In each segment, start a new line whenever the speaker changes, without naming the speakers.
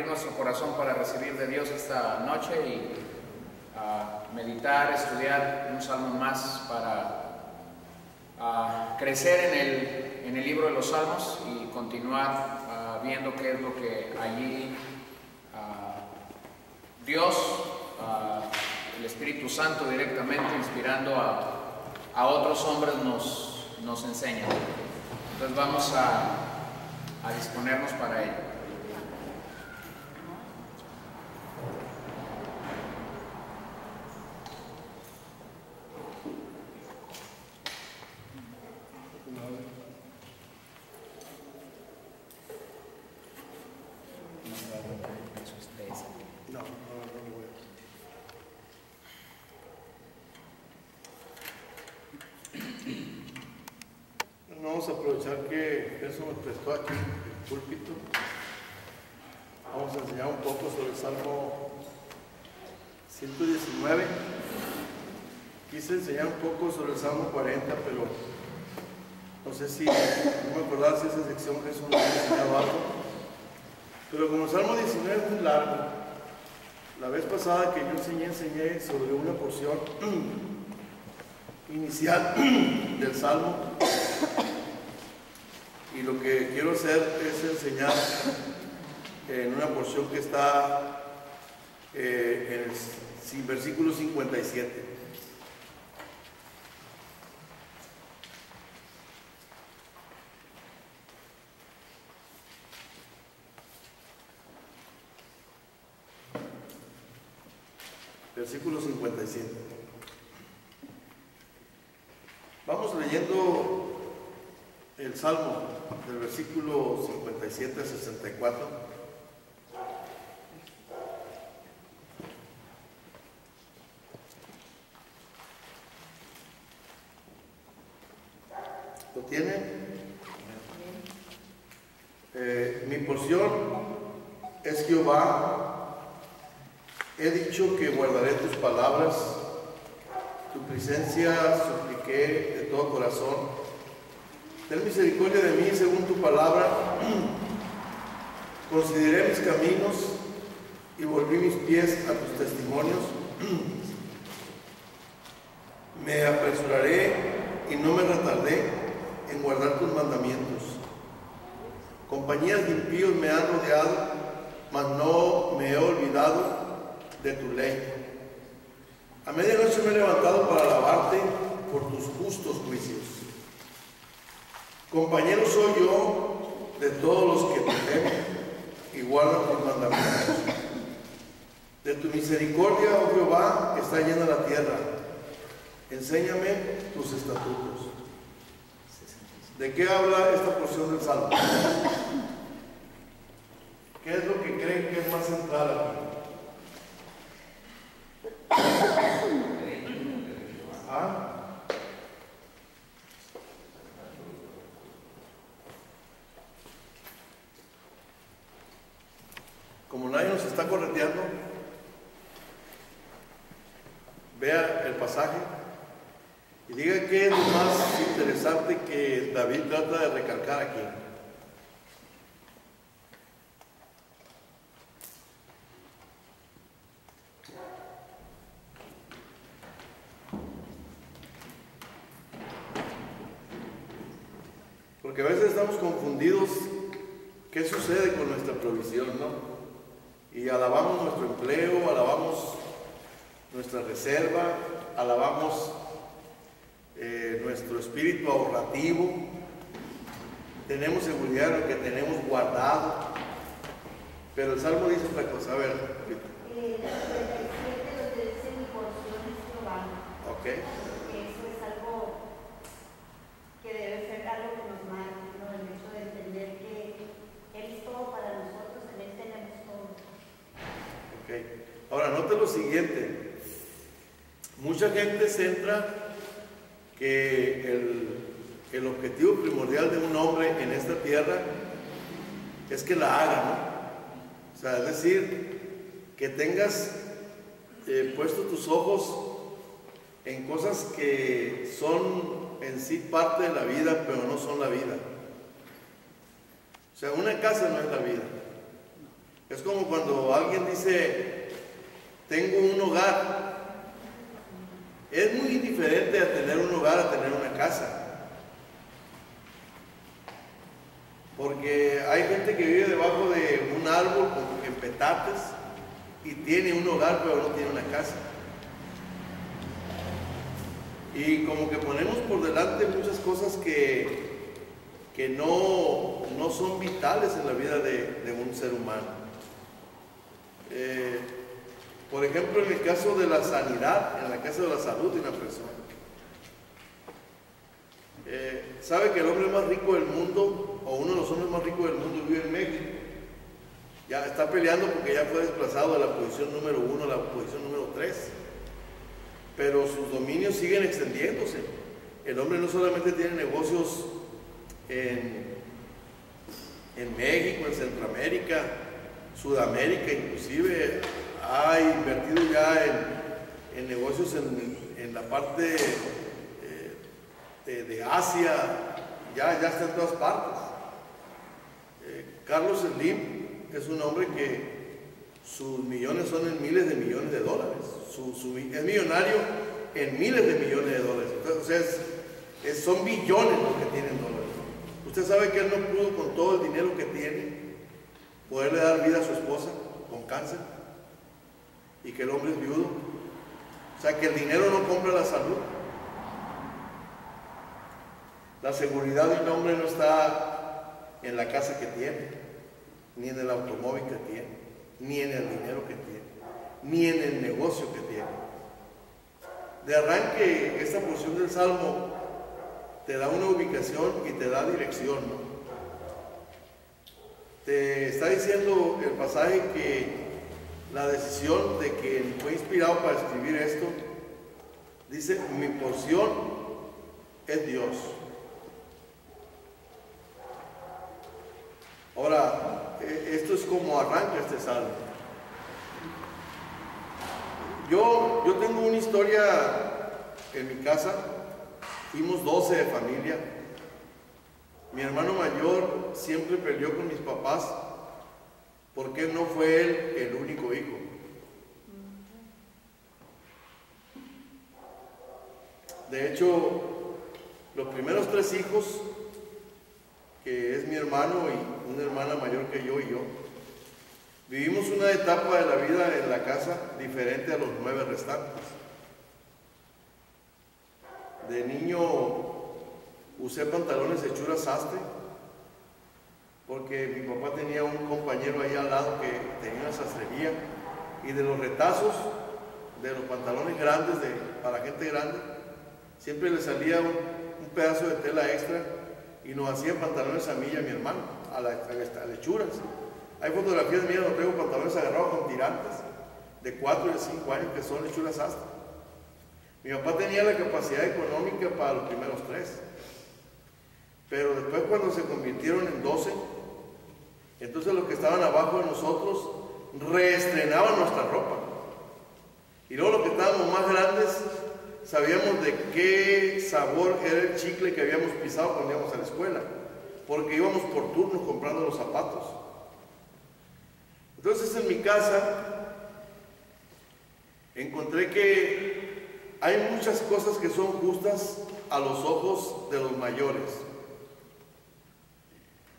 abrir nuestro corazón para recibir de Dios esta noche y meditar, estudiar un salmo más para crecer en el libro de los salmos y continuar viendo qué es lo que allí Dios, el Espíritu Santo directamente inspirando a otros hombres nos enseña. Entonces vamos a disponernos para ello.
Vamos a aprovechar que eso nos prestó aquí el púlpito. Vamos a enseñar un poco sobre el Salmo 119. Quise enseñar un poco sobre el Salmo 40, pero no sé si, no me acordaba si esa sección Jesús nos enseñaba algo. Pero como el Salmo 19 es muy largo, la vez pasada que yo enseñé sobre una porción inicial del Salmo. Y lo que quiero hacer es enseñar en una porción que está en el versículo 57. Versículo 57. Vamos leyendo el Salmo del versículo 57 a 64. ¿Lo tienen? Mi porción es Jehová. He dicho que guardaré tus palabras. Tu presencia supliqué de todo corazón. Ten misericordia de mí según tu palabra. Consideré mis caminos y volví mis pies a tus testimonios. Me apresuraré y no me retardé en guardar tus mandamientos. Compañías de impíos me han rodeado, mas no me he olvidado de tu ley. A medianoche me he levantado para alabarte por tus justos juicios. Compañero soy yo de todos los que te temen y guardan tus mandamientos. De tu misericordia, oh Jehová, está llena la tierra. Enséñame tus estatutos. ¿De qué habla esta porción del Salmo? ¿Qué es lo que creen que es más central aquí? ¿Ah? Como nadie nos está correteando, vea el pasaje y diga qué es lo más interesante que David trata de recalcar aquí. Porque a veces estamos confundidos qué sucede con nuestra provisión, ¿no? Y alabamos nuestro empleo, alabamos nuestra reserva, alabamos nuestro espíritu ahorrativo, tenemos seguridad en lo que tenemos guardado, pero el Salmo dice otra cosa. A ver,
donde dice mi porción es Jehová.
ok.
Eso es algo que debe ser algo que nos marque, ¿no? El hecho de entender que Él es todo para nosotros, en Él tenemos todo.
Ok. Ahora, note lo siguiente. Mucha gente centra que el objetivo primordial de un hombre en esta tierra es que la haga, ¿no? O sea, es decir, que tengas puesto tus ojos en cosas que son en sí parte de la vida, pero no son la vida. O sea, una casa no es la vida. Es como cuando alguien dice, tengo un hogar. Es muy diferente a tener un hogar a tener una casa. Porque hay gente que vive debajo de un árbol en petates y tiene un hogar pero no tiene una casa. Y como que ponemos por delante muchas cosas que no son vitales en la vida de un ser humano. Por ejemplo, en el caso de la sanidad, en el caso de la salud de una persona. ¿Sabe que el hombre más rico del mundo, o uno de los hombres más ricos del mundo, vive en México? Ya está peleando porque ya fue desplazado de la posición número 1 a la posición número 3. Pero sus dominios siguen extendiéndose. El hombre no solamente tiene negocios en México, en Centroamérica, Sudamérica, inclusive ha invertido ya en negocios en la parte de Asia, ya está en todas partes. Carlos Slim es un hombre que sus millones son en miles de millones de dólares. Es millonario en miles de millones de dólares. Entonces, son billones los que tienen dólares. Usted sabe que él no pudo con todo el dinero que tiene poderle dar vida a su esposa con cáncer y que el hombre es viudo. O sea que el dinero no compra la salud. La seguridad de un hombre no está en la casa que tiene, ni en el automóvil que tiene, ni en el dinero que tiene, ni en el negocio que tiene. De arranque, esta porción del Salmo te da una ubicación y te da dirección, ¿no? Te está diciendo el pasaje que la decisión de quien fue inspirado para escribir esto, dice, mi porción es Dios. Ahora, esto es como arranca este salmo. Yo tengo una historia en mi casa. Fuimos 12 de familia. Mi hermano mayor siempre peleó con mis papás porque no fue él el único hijo. De hecho, los primeros 3 hijos, que es mi hermano y una hermana mayor que yo y yo, vivimos una etapa de la vida en la casa diferente a los 9 restantes. De niño usé pantalones de hechura sastre porque mi papá tenía un compañero ahí al lado que tenía una sastrería, y de los retazos de los pantalones grandes para gente grande siempre le salía un pedazo de tela extra y nos hacía pantalones a mí y a mi hermano, a lechuras. Hay fotografías mías donde traigo pantalones agarrados con tirantes de 4 y de 5 años que son lechuras sastre. Mi papá tenía la capacidad económica para los primeros 3, pero después cuando se convirtieron en 12, entonces los que estaban abajo de nosotros reestrenaban nuestra ropa. Y luego los que estábamos más grandes sabíamos de qué sabor era el chicle que habíamos pisado cuando íbamos a la escuela, porque íbamos por turnos comprando los zapatos. Entonces en mi casa encontré que hay muchas cosas que son justas a los ojos de los mayores,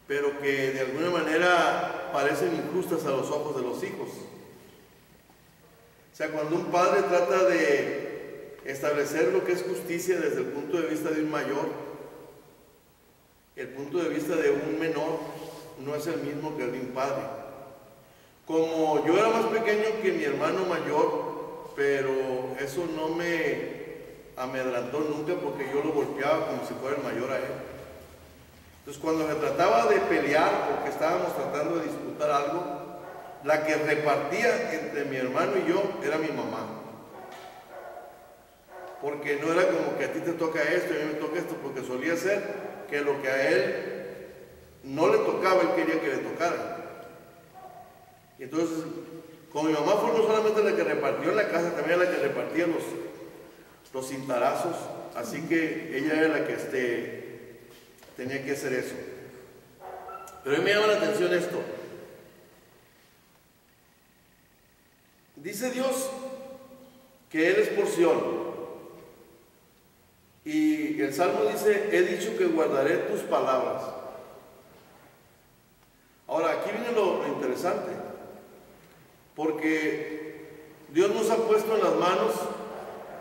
pero que de alguna manera parecen injustas a los ojos de los hijos. O sea, cuando un padre trata de establecer lo que es justicia desde el punto de vista de un mayor, el punto de vista de un menor no es el mismo que el de un padre. Como yo era más pequeño que mi hermano mayor, pero eso no me amedrantó nunca porque yo lo golpeaba como si fuera el mayor a él. Entonces cuando se trataba de pelear porque estábamos tratando de disputar algo, la que repartía entre mi hermano y yo era mi mamá. Porque no era como que a ti te toca esto y a mí me toca esto, porque solía ser que lo que a él no le tocaba, él quería que le tocara. Y entonces, como mi mamá fue no solamente la que repartió en la casa, también la que repartía los cintarazos, así que ella era la que tenía que hacer eso. Pero a mí me llama la atención esto. Dice Dios que Él es porción. Y el Salmo dice, he dicho que guardaré tus palabras. Ahora, aquí viene lo interesante, porque Dios nos ha puesto en las manos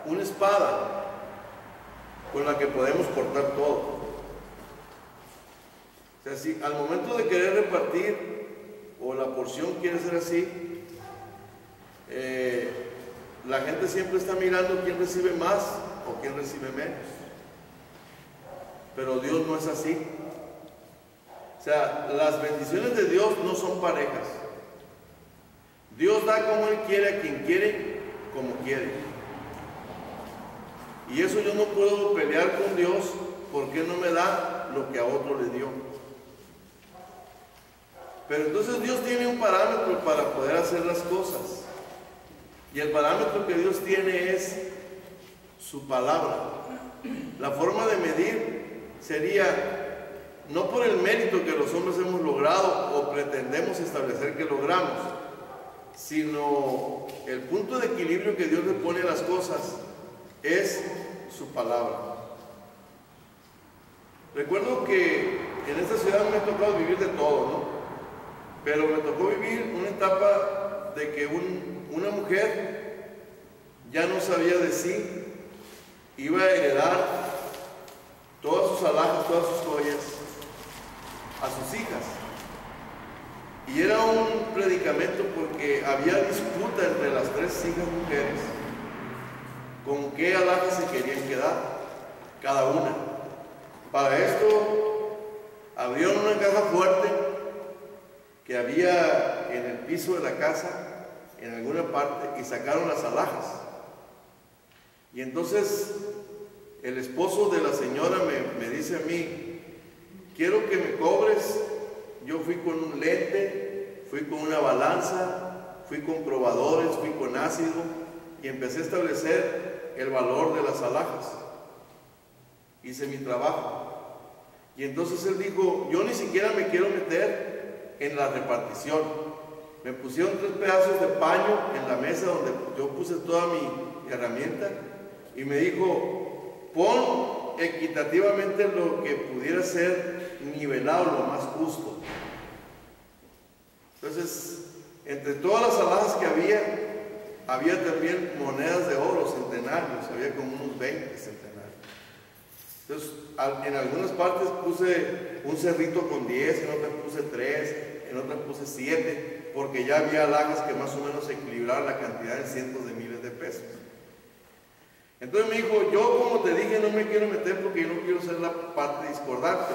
una espada con la que podemos cortar todo. O sea, si al momento de querer repartir, o la porción quiere ser así, la gente siempre está mirando quién recibe más o quién recibe menos. Pero Dios no es así. O sea, las bendiciones de Dios no son parejas. Dios da como Él quiere, a quien quiere, como quiere. Y eso yo no puedo pelear con Dios porque no me da lo que a otro le dio. Pero entonces Dios tiene un parámetro para poder hacer las cosas. Y el parámetro que Dios tiene es su palabra. La forma de medir sería no por el mérito que los hombres hemos logrado o pretendemos establecer que logramos, sino el punto de equilibrio que Dios le pone a las cosas es su palabra. Recuerdo que en esta ciudad me ha tocado vivir de todo, ¿no? Pero me tocó vivir una etapa de que una mujer ya no sabía de sí, iba a heredar todas sus alhajas, todas sus joyas a sus hijas. Y era un predicamento porque había disputa entre las tres hijas mujeres con qué alhajas se querían quedar cada una. Para esto abrieron una caja fuerte que había en el piso de la casa, en alguna parte, y sacaron las alhajas. Y entonces el esposo de la señora me dice a mí, quiero que me cobres. Yo fui con un lente, fui con una balanza, fui con probadores, fui con ácido y empecé a establecer el valor de las alhajas. Hice mi trabajo. Y entonces él dijo, yo ni siquiera me quiero meter en la repartición. Me pusieron 3 pedazos de paño en la mesa donde yo puse toda mi herramienta y me dijo, pon equitativamente lo que pudiera ser nivelado, lo más justo. Entonces, entre todas las alhajas que había también monedas de oro, centenarios, había como unos 20 centenarios. Entonces, en algunas partes puse un cerrito con 10, en otras puse 3, en otras puse 7, porque ya había alhajas que más o menos equilibraban la cantidad en cientos de miles de pesos. Entonces me dijo, yo como te dije no me quiero meter porque yo no quiero ser la parte discordante.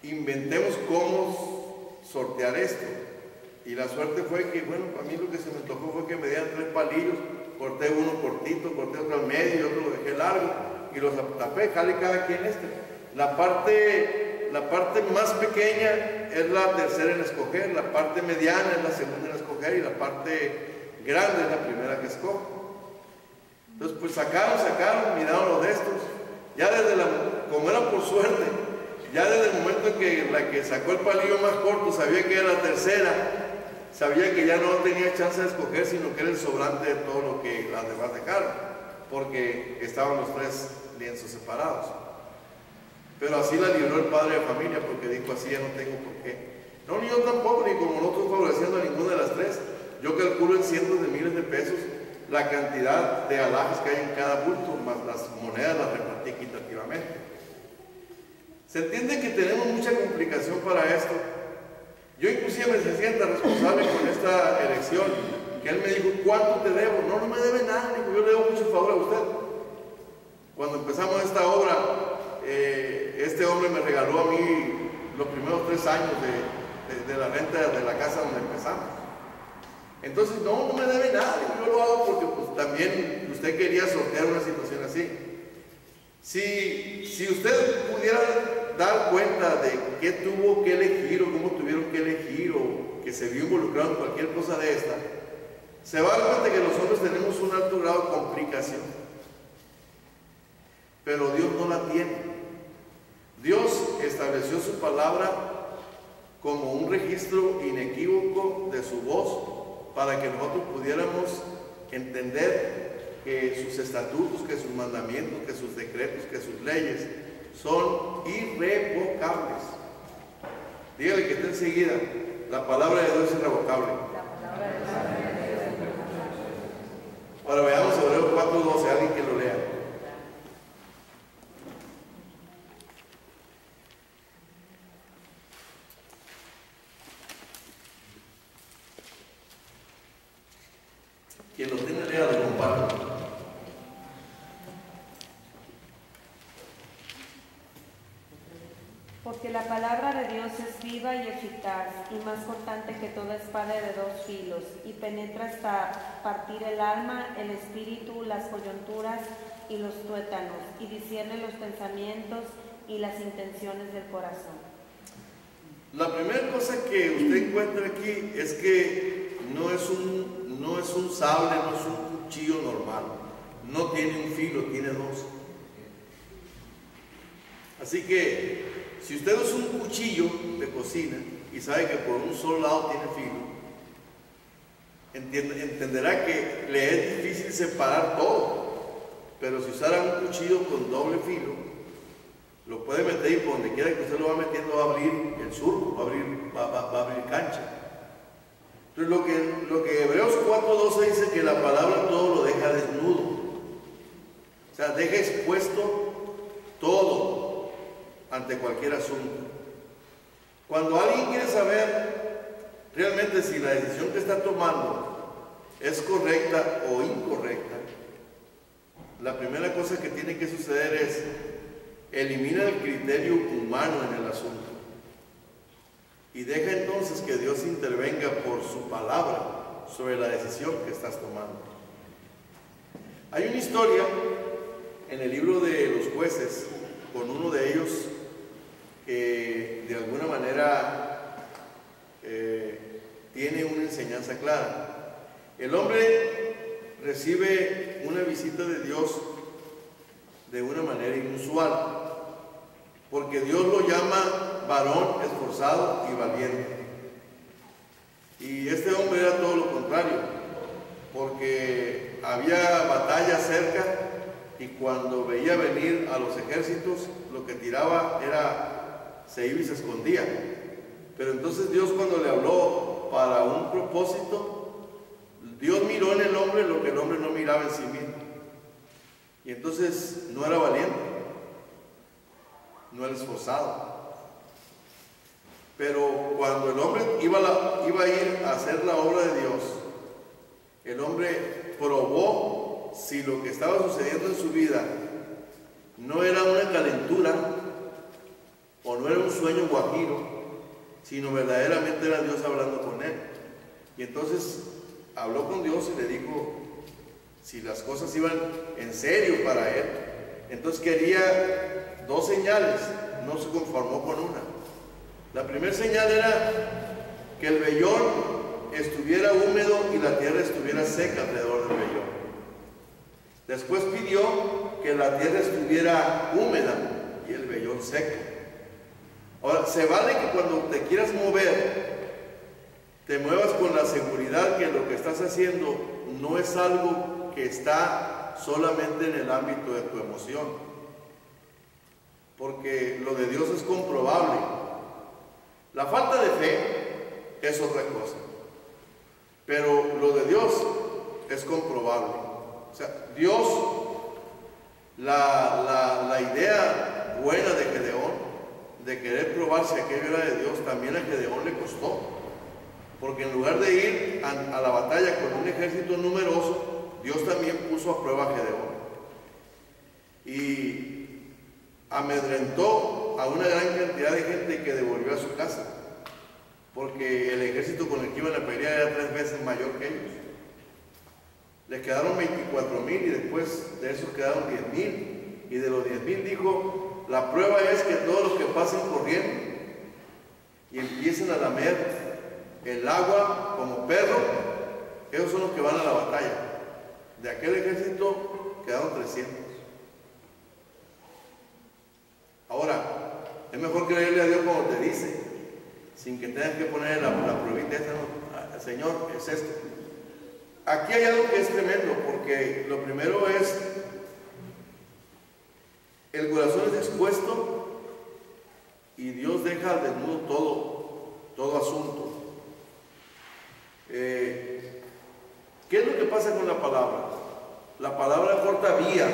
Inventemos cómo sortear esto. Y la suerte fue que, bueno, para mí lo que se me tocó fue que me dieran 3 palillos, corté uno cortito, corté otro al medio y otro lo dejé largo y los tapé, jale cada quien este. La parte más pequeña es la tercera en escoger, la parte mediana es la segunda en escoger y la parte grande es la primera que escojo. Entonces pues sacaron, miraron los de estos, ya como era por suerte, ya desde el momento en que la que sacó el palillo más corto sabía que era la tercera, sabía que ya no tenía chance de escoger, sino que era el sobrante de todo lo que las demás dejaron, porque estaban los 3 lienzos separados. Pero así la libró el padre de familia, porque dijo, así ya no tengo por qué. No, ni yo tampoco, ni como no estoy favoreciendo a ninguna de las 3. Yo calculo en cientos de miles de pesos la cantidad de alhajas que hay en cada bulto, más las monedas las repartí equitativamente. Se entiende que tenemos mucha complicación para esto. Yo inclusive me siento responsable con esta elección, que él me dijo, ¿cuánto te debo? No, no me debe nada, dijo, yo le debo mucho favor a usted. Cuando empezamos esta obra, este hombre me regaló a mí los primeros 3 años de la renta de la casa donde empezamos. Entonces, no me debe nada, yo lo hago porque pues, también usted quería sortear una situación así. Si usted pudiera dar cuenta de qué tuvo que elegir o cómo tuvieron que elegir o que se vio involucrado en cualquier cosa de esta, se va a dar cuenta que los hombres tenemos un alto grado de complicación. Pero Dios no la tiene. Dios estableció su palabra como un registro inequívoco de su voz para que nosotros pudiéramos entender que sus estatutos, que sus mandamientos, que sus decretos, que sus leyes son irrevocables. Dígale que está enseguida, la palabra de Dios es irrevocable. Ahora veamos Hebreos 4:12, alguien que lo lea. Quien lo tiene, lea, lo comparte.
Porque la palabra de Dios es viva y eficaz, y más cortante que toda espada de dos filos, y penetra hasta partir el alma, el espíritu, las coyunturas y los tuétanos, y discierne los pensamientos y las intenciones del corazón.
La primera cosa que usted encuentra aquí es que no es un sable, no es un cuchillo normal. No tiene un filo, tiene dos. Así que si usted usa un cuchillo de cocina y sabe que por un solo lado tiene filo, entenderá que le es difícil separar todo. Pero si usara un cuchillo con doble filo, lo puede meter y por donde quiera que usted lo va metiendo va a abrir el surco, va a abrir cancha. Entonces lo que Hebreos 4:12 dice que la palabra todo lo deja desnudo. O sea, deja expuesto todo ante cualquier asunto. Cuando alguien quiere saber realmente si la decisión que está tomando es correcta o incorrecta, la primera cosa que tiene que suceder es eliminar el criterio humano en el asunto y deja entonces que Dios intervenga por su palabra sobre la decisión que estás tomando. Hay una historia en el libro de los jueces con uno de ellos que de alguna manera tiene una enseñanza clara. El hombre recibe una visita de Dios de una manera inusual, porque Dios lo llama varón esforzado y valiente. Y este hombre era todo lo contrario, porque había batalla cerca y cuando veía venir a los ejércitos, lo que tiraba se iba y se escondía. Pero entonces Dios, cuando le habló para un propósito, Dios miró en el hombre lo que el hombre no miraba en sí mismo. Y entonces no era valiente, no era esforzado. Pero cuando el hombre iba a ir a hacer la obra de Dios, el hombre probó si lo que estaba sucediendo en su vida no era una calentura o no era un sueño guajiro, sino verdaderamente era Dios hablando con él. Y entonces habló con Dios y le dijo si las cosas iban en serio para él. Entonces quería dos señales, no se conformó con una. La primera señal era que el vellón estuviera húmedo y la tierra estuviera seca alrededor del vellón. Después pidió que la tierra estuviera húmeda y el vellón seco. Ahora, se vale que cuando te quieras mover, te muevas con la seguridad que lo que estás haciendo no es algo que está solamente en el ámbito de tu emoción, porque lo de Dios es comprobable. La falta de fe es otra cosa, pero lo de Dios es comprobable. O sea, Dios, la idea buena de Gedeón, de querer probar si aquello era de Dios, también a Gedeón le costó, porque en lugar de ir a la batalla con un ejército numeroso, Dios también puso a prueba a Gedeón y amedrentó a una gran cantidad de gente que devolvió a su casa, porque el ejército con el que iban a pelear era 3 veces mayor que ellos. Les quedaron 24,000 y después de eso quedaron 10,000, y de los 10,000 dijo: la prueba es que todos los que pasen corriendo y empiecen a lamer el agua como perro, esos son los que van a la batalla. De aquel ejército quedaron 300. Ahora, es mejor creerle a Dios como te dice, sin que tengas que poner la pruebita esa, no, Señor, es esto. aquí hay algo que es tremendo, porque lo primero es, el corazón es expuesto y Dios deja al desnudo todo asunto. ¿Qué es lo que pasa con la palabra? La palabra corta vía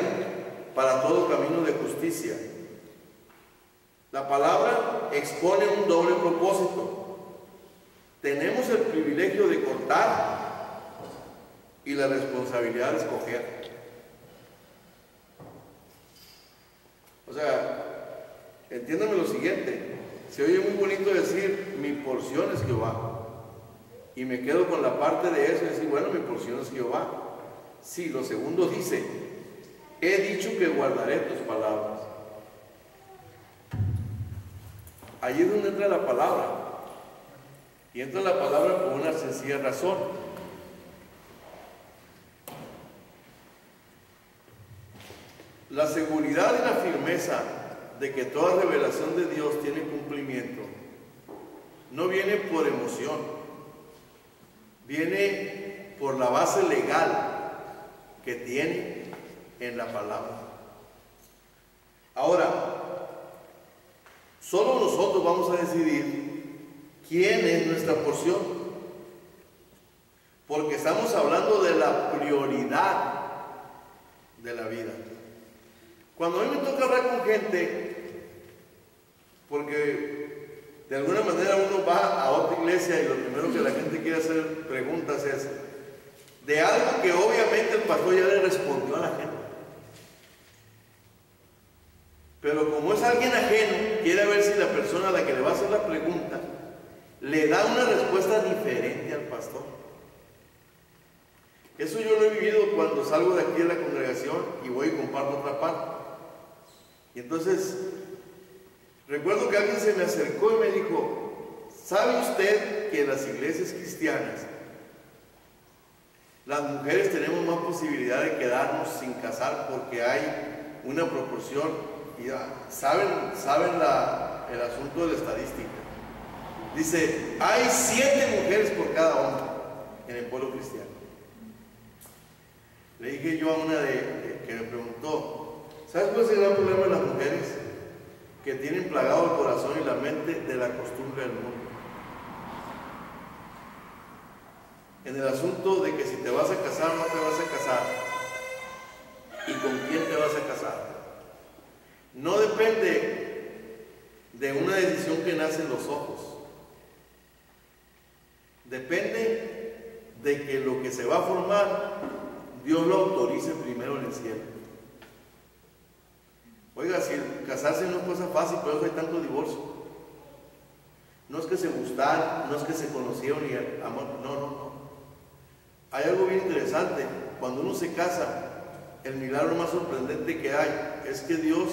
para todo camino de justicia. La palabra expone un doble propósito. Tenemos el privilegio de cortar y la responsabilidad de escoger. O sea, entiéndame lo siguiente. Se oye muy bonito decir, mi porción es Jehová. Y me quedo con la parte de eso y decir, bueno, mi porción es Jehová. Sí, lo segundo dice, he dicho que guardaré tus palabras. Allí es donde entra la palabra. Y entra la palabra por una sencilla razón. La seguridad y la firmeza de que toda revelación de Dios tiene cumplimiento no viene por emoción, viene por la base legal que tiene en la palabra. Ahora, solo nosotros vamos a decidir quién es nuestra porción, porque estamos hablando de la prioridad de la vida. Cuando a mí me toca hablar con gente, porque de alguna manera uno va a otra iglesia y lo primero que la gente quiere hacer preguntas es de algo que obviamente el pastor ya le respondió a la gente. Pero como es alguien ajeno, quiere ver si la persona a la que le va a hacer la pregunta le da una respuesta diferente al pastor. Eso yo lo he vivido cuando salgo de aquí de la congregación y voy y comparto otra parte. Y entonces, recuerdo que alguien se me acercó y me dijo, ¿sabe usted que en las iglesias cristianas las mujeres tenemos más posibilidad de quedarnos sin casar porque hay una proporción? Y saben el asunto de la estadística. Dice, hay 7 mujeres por cada hombre en el pueblo cristiano. Le dije yo a una que me preguntó, ¿sabes cuál es el gran problema de las mujeres? Que tienen plagado el corazón y la mente de la costumbre del mundo. En el asunto de que si te vas a casar o no te vas a casar, y con quién te vas a casar, no depende de una decisión que nace en los ojos. Depende de que lo que se va a formar, Dios lo autorice primero en el cielo. Oiga, si casarse no es cosa fácil, por eso hay tanto divorcio. No es que se gustaron, no es que se conocieron y amor, no. Hay algo bien interesante. Cuando uno se casa, el milagro más sorprendente que hay es que Dios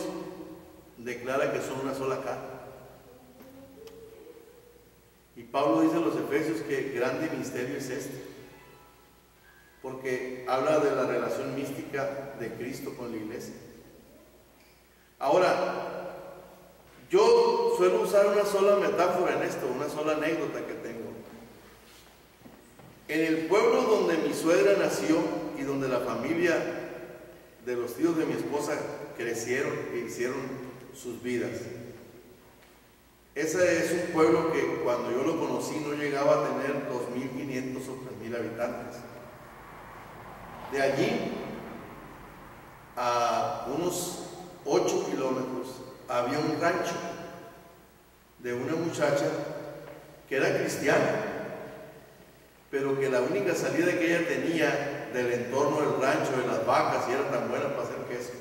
declara que son una sola carne. Y Pablo dice a los Efesios que grande misterio es este, porque habla de la relación mística de Cristo con la iglesia. Ahora, yo suelo usar una sola metáfora en esto, una sola anécdota que tengo. En el pueblo donde mi suegra nació y donde la familia de los tíos de mi esposa crecieron e hicieron sus vidas, ese es un pueblo que cuando yo lo conocí no llegaba a tener 2.500 o 3.000 habitantes. De allí a unos 8 kilómetros había un rancho de una muchacha que era cristiana, pero que la única salida que ella tenía del entorno del rancho, de las vacas, y era tan buena para hacer queso.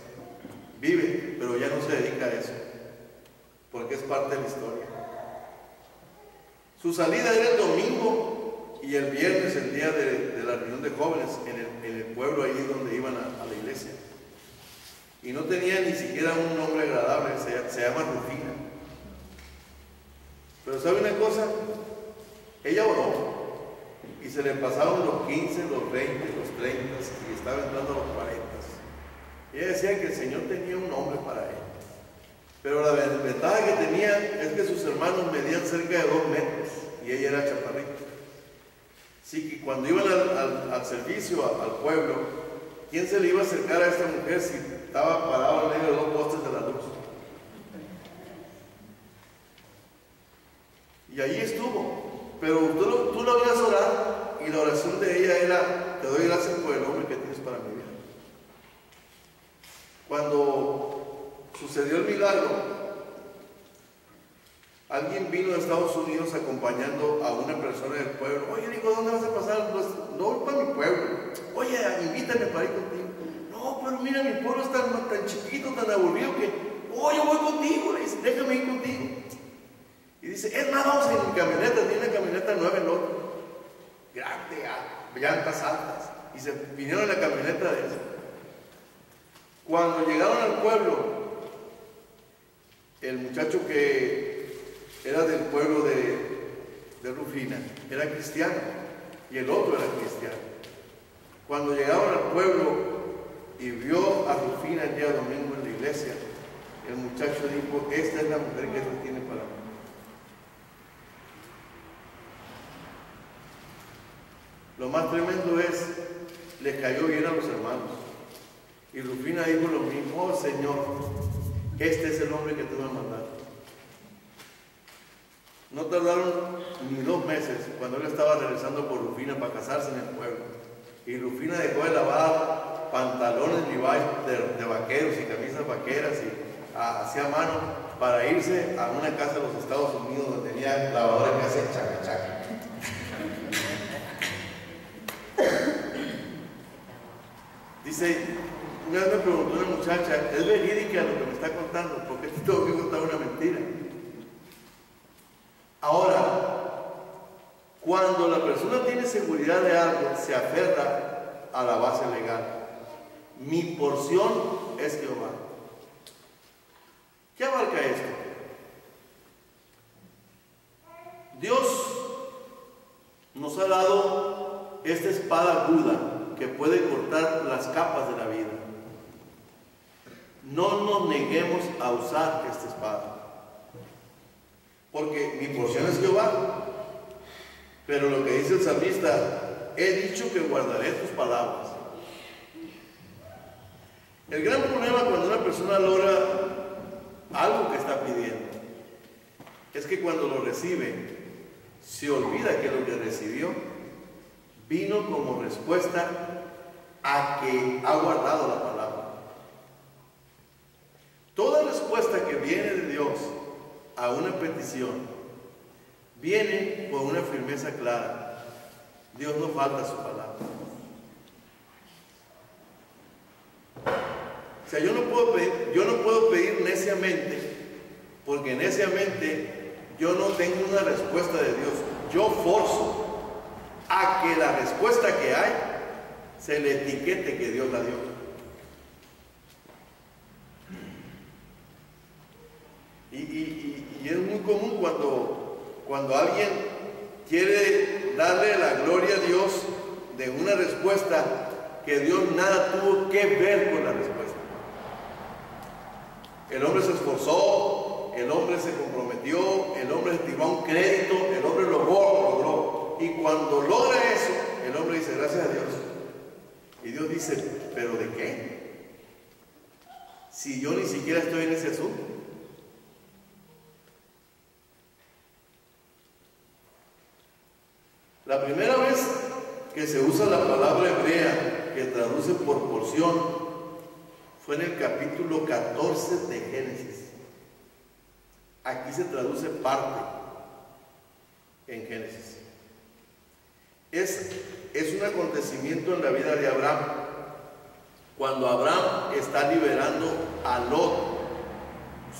Vive, pero ya no se dedica a eso, porque es parte de la historia. Su salida era el domingo y el viernes, el día de la reunión de jóvenes, en el pueblo allí donde iban a la iglesia. Y no tenía ni siquiera un nombre agradable, se llama Rufina. Pero ¿sabe una cosa? Ella oró y se le pasaron los 15, los 20, los 30 y estaba entrando a los 40. Y ella decía que el Señor tenía un nombre para ella. Pero la desventaja que tenía es que sus hermanos medían cerca de 2 metros y ella era chaparrita. Así que cuando iban al servicio, al pueblo, ¿quién se le iba a acercar a esta mujer si estaba parado en medio de dos postes de la luz? Y ahí estuvo. Pero tú la oías orar y la oración de ella era: te doy gracias por el hombre que tienes para mi vida. Cuando sucedió el milagro, alguien vino de Estados Unidos acompañando a una persona del pueblo. Oye, dijo, ¿dónde vas a pasar? Pues, no voy para mi pueblo. Oye, invítame para ir contigo. No, pero mira, mi pueblo es tan chiquito, tan aburrido que, yo voy contigo. Le dice, déjame ir contigo. Y dice, es más, vamos en mi camioneta. Tiene una camioneta nueva en otro, grande, llantas altas. Y se vinieron en la camioneta de esa. Cuando llegaron al pueblo, el muchacho que era del pueblo de Rufina era cristiano y el otro era cristiano. Cuando llegaron al pueblo y vio a Rufina el día domingo en la iglesia, el muchacho dijo, esta es la mujer que Dios tiene para mí. Lo más tremendo es, le cayó bien a los hermanos. Y Rufina dijo lo mismo, Señor, este es el hombre que te voy a mandar. No tardaron ni 2 meses cuando él estaba regresando por Rufina para casarse en el pueblo. Y Rufina dejó de lavar pantalones Levi's de vaqueros y camisas vaqueras y hacía mano para irse a una casa de los Estados Unidos donde tenía lavadora que hace chaca chaca. Dice, una vez me preguntó una muchacha, ¿es verídica lo que me está contando? Porque te tengo que contar una mentira. Ahora, cuando la persona tiene seguridad de algo, se aferra a la base legal. Mi porción es Jehová. ¿Qué abarca esto? Dios nos ha dado esta espada aguda que puede cortar las capas de la vida. No nos neguemos a usar esta espada. Porque mi porción es Jehová. Pero lo que dice el salmista, he dicho que guardaré tus palabras. El gran problema cuando una persona logra algo que está pidiendo es que cuando lo recibe, se olvida que lo que recibió vino como respuesta a que ha guardado la palabra. Toda respuesta que viene de Dios a una petición viene con una firmeza clara. Dios no falta su palabra. O sea, yo no puedo pedir neciamente, porque neciamente yo no tengo una respuesta de Dios. Yo forzo a que la respuesta que hay se le etiquete que Dios la dio. Y es muy común cuando alguien quiere darle la gloria a Dios de una respuesta que Dios nada tuvo que ver con la respuesta. El hombre se esforzó, el hombre se comprometió, el hombre se tiró a un crédito, el hombre lo logró. Y cuando logra eso, el hombre dice, gracias a Dios. Y Dios dice, ¿pero de qué? Si yo ni siquiera estoy en ese asunto. La primera vez que se usa la palabra hebrea que traduce por porción fue en el capítulo 14 de Génesis. Aquí se traduce parte en Génesis. Es un acontecimiento en la vida de Abraham. Cuando Abraham está liberando a Lot,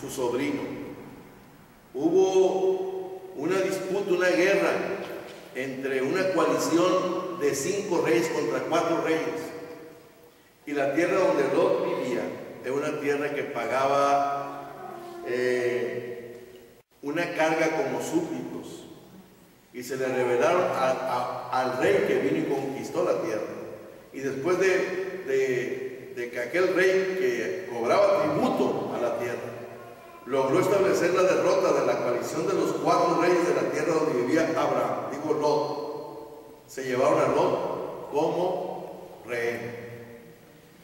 su sobrino, hubo una disputa, una guerra entre una coalición de 5 reyes contra 4 reyes. Y la tierra donde Lot vivía era una tierra que pagaba una carga como súbditos. Y se le revelaron al rey que vino y conquistó la tierra. Y después de que aquel rey que cobraba tributo a la tierra logró establecer la derrota de la coalición de los 4 reyes de la tierra donde vivía Abraham, digo Lot, se llevaron a Lot como rehén.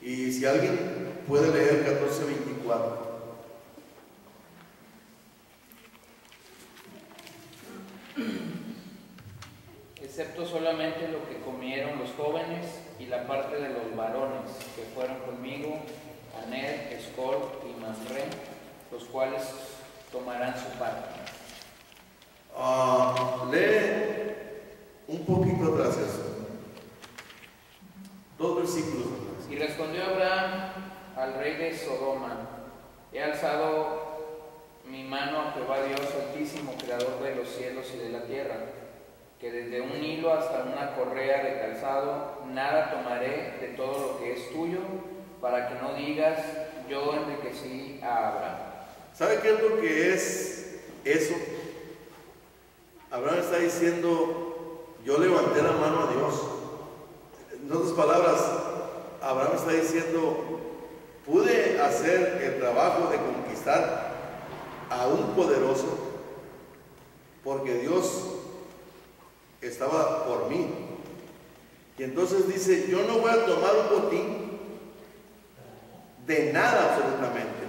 Y si alguien puede leer 14:24.
Excepto solamente lo que comieron los jóvenes y la parte de los varones que fueron conmigo, Aner, Escol y Mamre, los cuales tomarán su parte.
Lee un poquito atrás eso. 2 versículos atrás.
Y respondió Abraham al rey de Sodoma: he alzado mi mano a Jehová Dios Altísimo, creador de los cielos y de la tierra, que desde un hilo hasta una correa de calzado nada tomaré de todo lo que es tuyo, para que no digas yo enriquecí a Abraham.
¿Sabe qué es lo que es eso? Abraham está diciendo, yo levanté la mano a Dios. En otras palabras, Abraham está diciendo, pude hacer el trabajo de conquistar a un poderoso porque Dios estaba por mí. Y entonces dice, yo no voy a tomar un botín de nada absolutamente,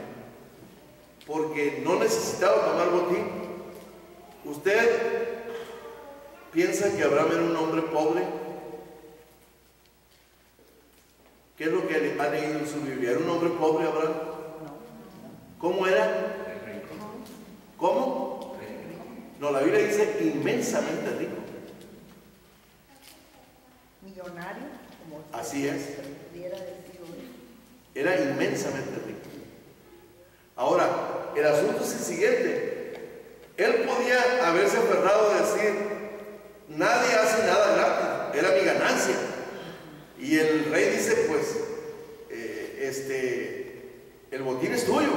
porque no necesitaba tomar botín. ¿Usted piensa que Abraham era un hombre pobre? ¿Qué es lo que ha leído en su Biblia? ¿Era un hombre pobre Abraham? ¿Cómo era? ¿Cómo? No, la Biblia dice inmensamente rico.
Millonario, como
así es.
pudiera decir hoy.
Era inmensamente rico. Ahora, el asunto es el siguiente. Él podía haberse aferrado a decir, nadie hace nada gratis, era mi ganancia. Y el rey dice, pues, el botín es tuyo.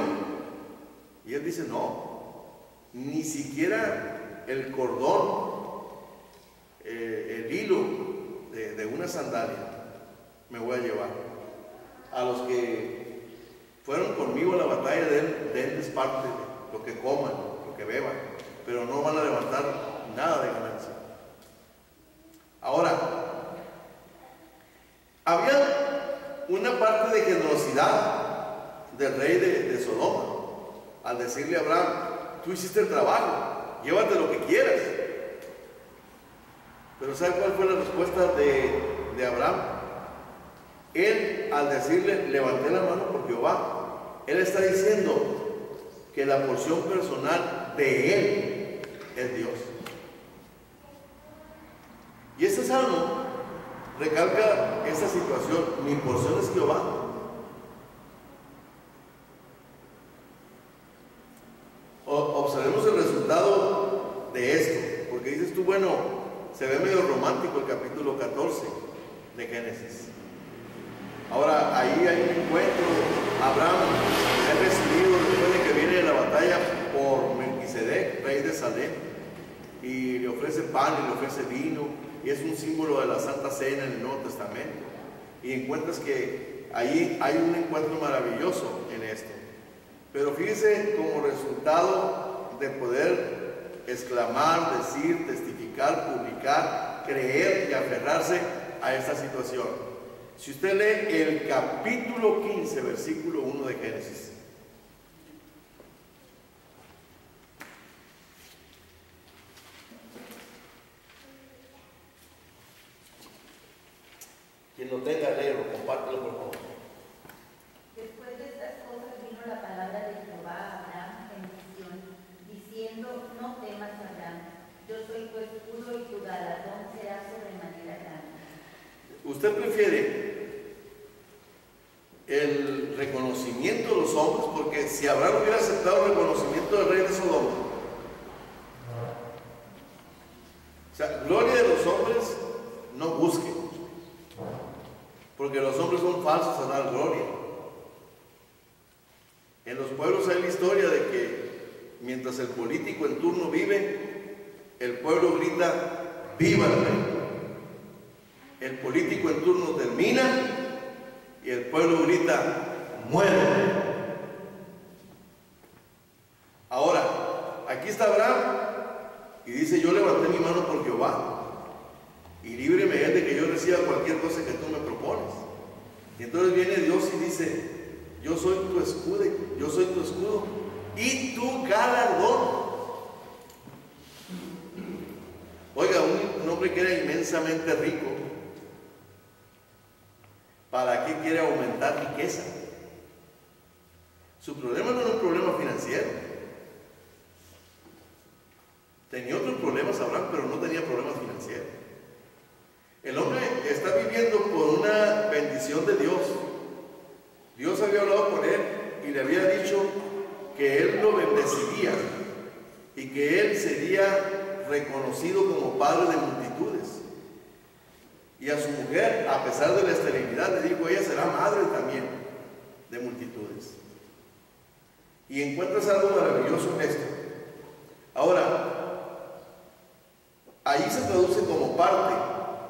Y él dice, no, ni siquiera el cordón, el hilo de una sandalia me voy a llevar. A los que fueron conmigo a la batalla, denles parte de lo que coman, lo que beban, pero no van a levantar nada de ganancia. Ahora, había una parte de generosidad del rey de Sodoma al decirle a Abraham, tú hiciste el trabajo, llévate lo que quieras. Pero ¿sabe cuál fue la respuesta de Abraham? Él, al decirle, levanté la mano por Jehová, él está diciendo que la porción personal de él es Dios. Y este salmo recalca esta situación, mi porción es Jehová. Observemos el resultado de esto, porque dices tú, bueno, se ve medio romántico el capítulo 14 de Génesis. Ahora, ahí hay un encuentro. Abraham es recibido después de que viene de la batalla por Melquisedec, rey de Salem, y le ofrece pan y le ofrece vino, y es un símbolo de la Santa Cena en el Nuevo Testamento. Y encuentras que ahí hay un encuentro maravilloso en esto. Pero fíjese, como resultado de poder exclamar, decir, testificar, publicar, creer y aferrarse a esta situación. Si usted lee el capítulo 15, versículo 1 de Génesis. Quien lo tenga, léelo, compártelo por favor.
Después de estas cosas vino la palabra de Jehová a Abraham en visión, diciendo, no temas, Abraham, yo soy tu escudo y tu galardón será sobremanera grande.
¿Usted prefiere el reconocimiento de los hombres? Porque si Abraham hubiera aceptado el reconocimiento del rey de Sodoma, o sea, gloria de los hombres no busque, porque los hombres son falsos a dar gloria. En los pueblos hay la historia de que mientras el político en turno vive, el pueblo grita, ¡viva el rey! El político en turno termina y el pueblo grita, ¡muere! Ahora, aquí está Abraham y dice, yo levanté mi mano por Jehová. Y y líbreme Él de que yo reciba cualquier cosa que tú me propones. Y entonces viene Dios y dice, yo soy tu escudo y tu galardón. Oiga, un hombre que era inmensamente rico, ¿para qué quiere aumentar riqueza? Su problema no era un problema financiero. Tenía otros problemas Abraham, pero no tenía problemas financieros. El hombre está viviendo por una bendición de Dios. Dios había hablado con él y le había dicho que él lo bendeciría y que él sería reconocido como padre de multitudes. Y a su mujer, a pesar de la esterilidad, le dijo, ella será madre también de multitudes. Y encuentras algo maravilloso en esto. Ahora, ahí se traduce como parte,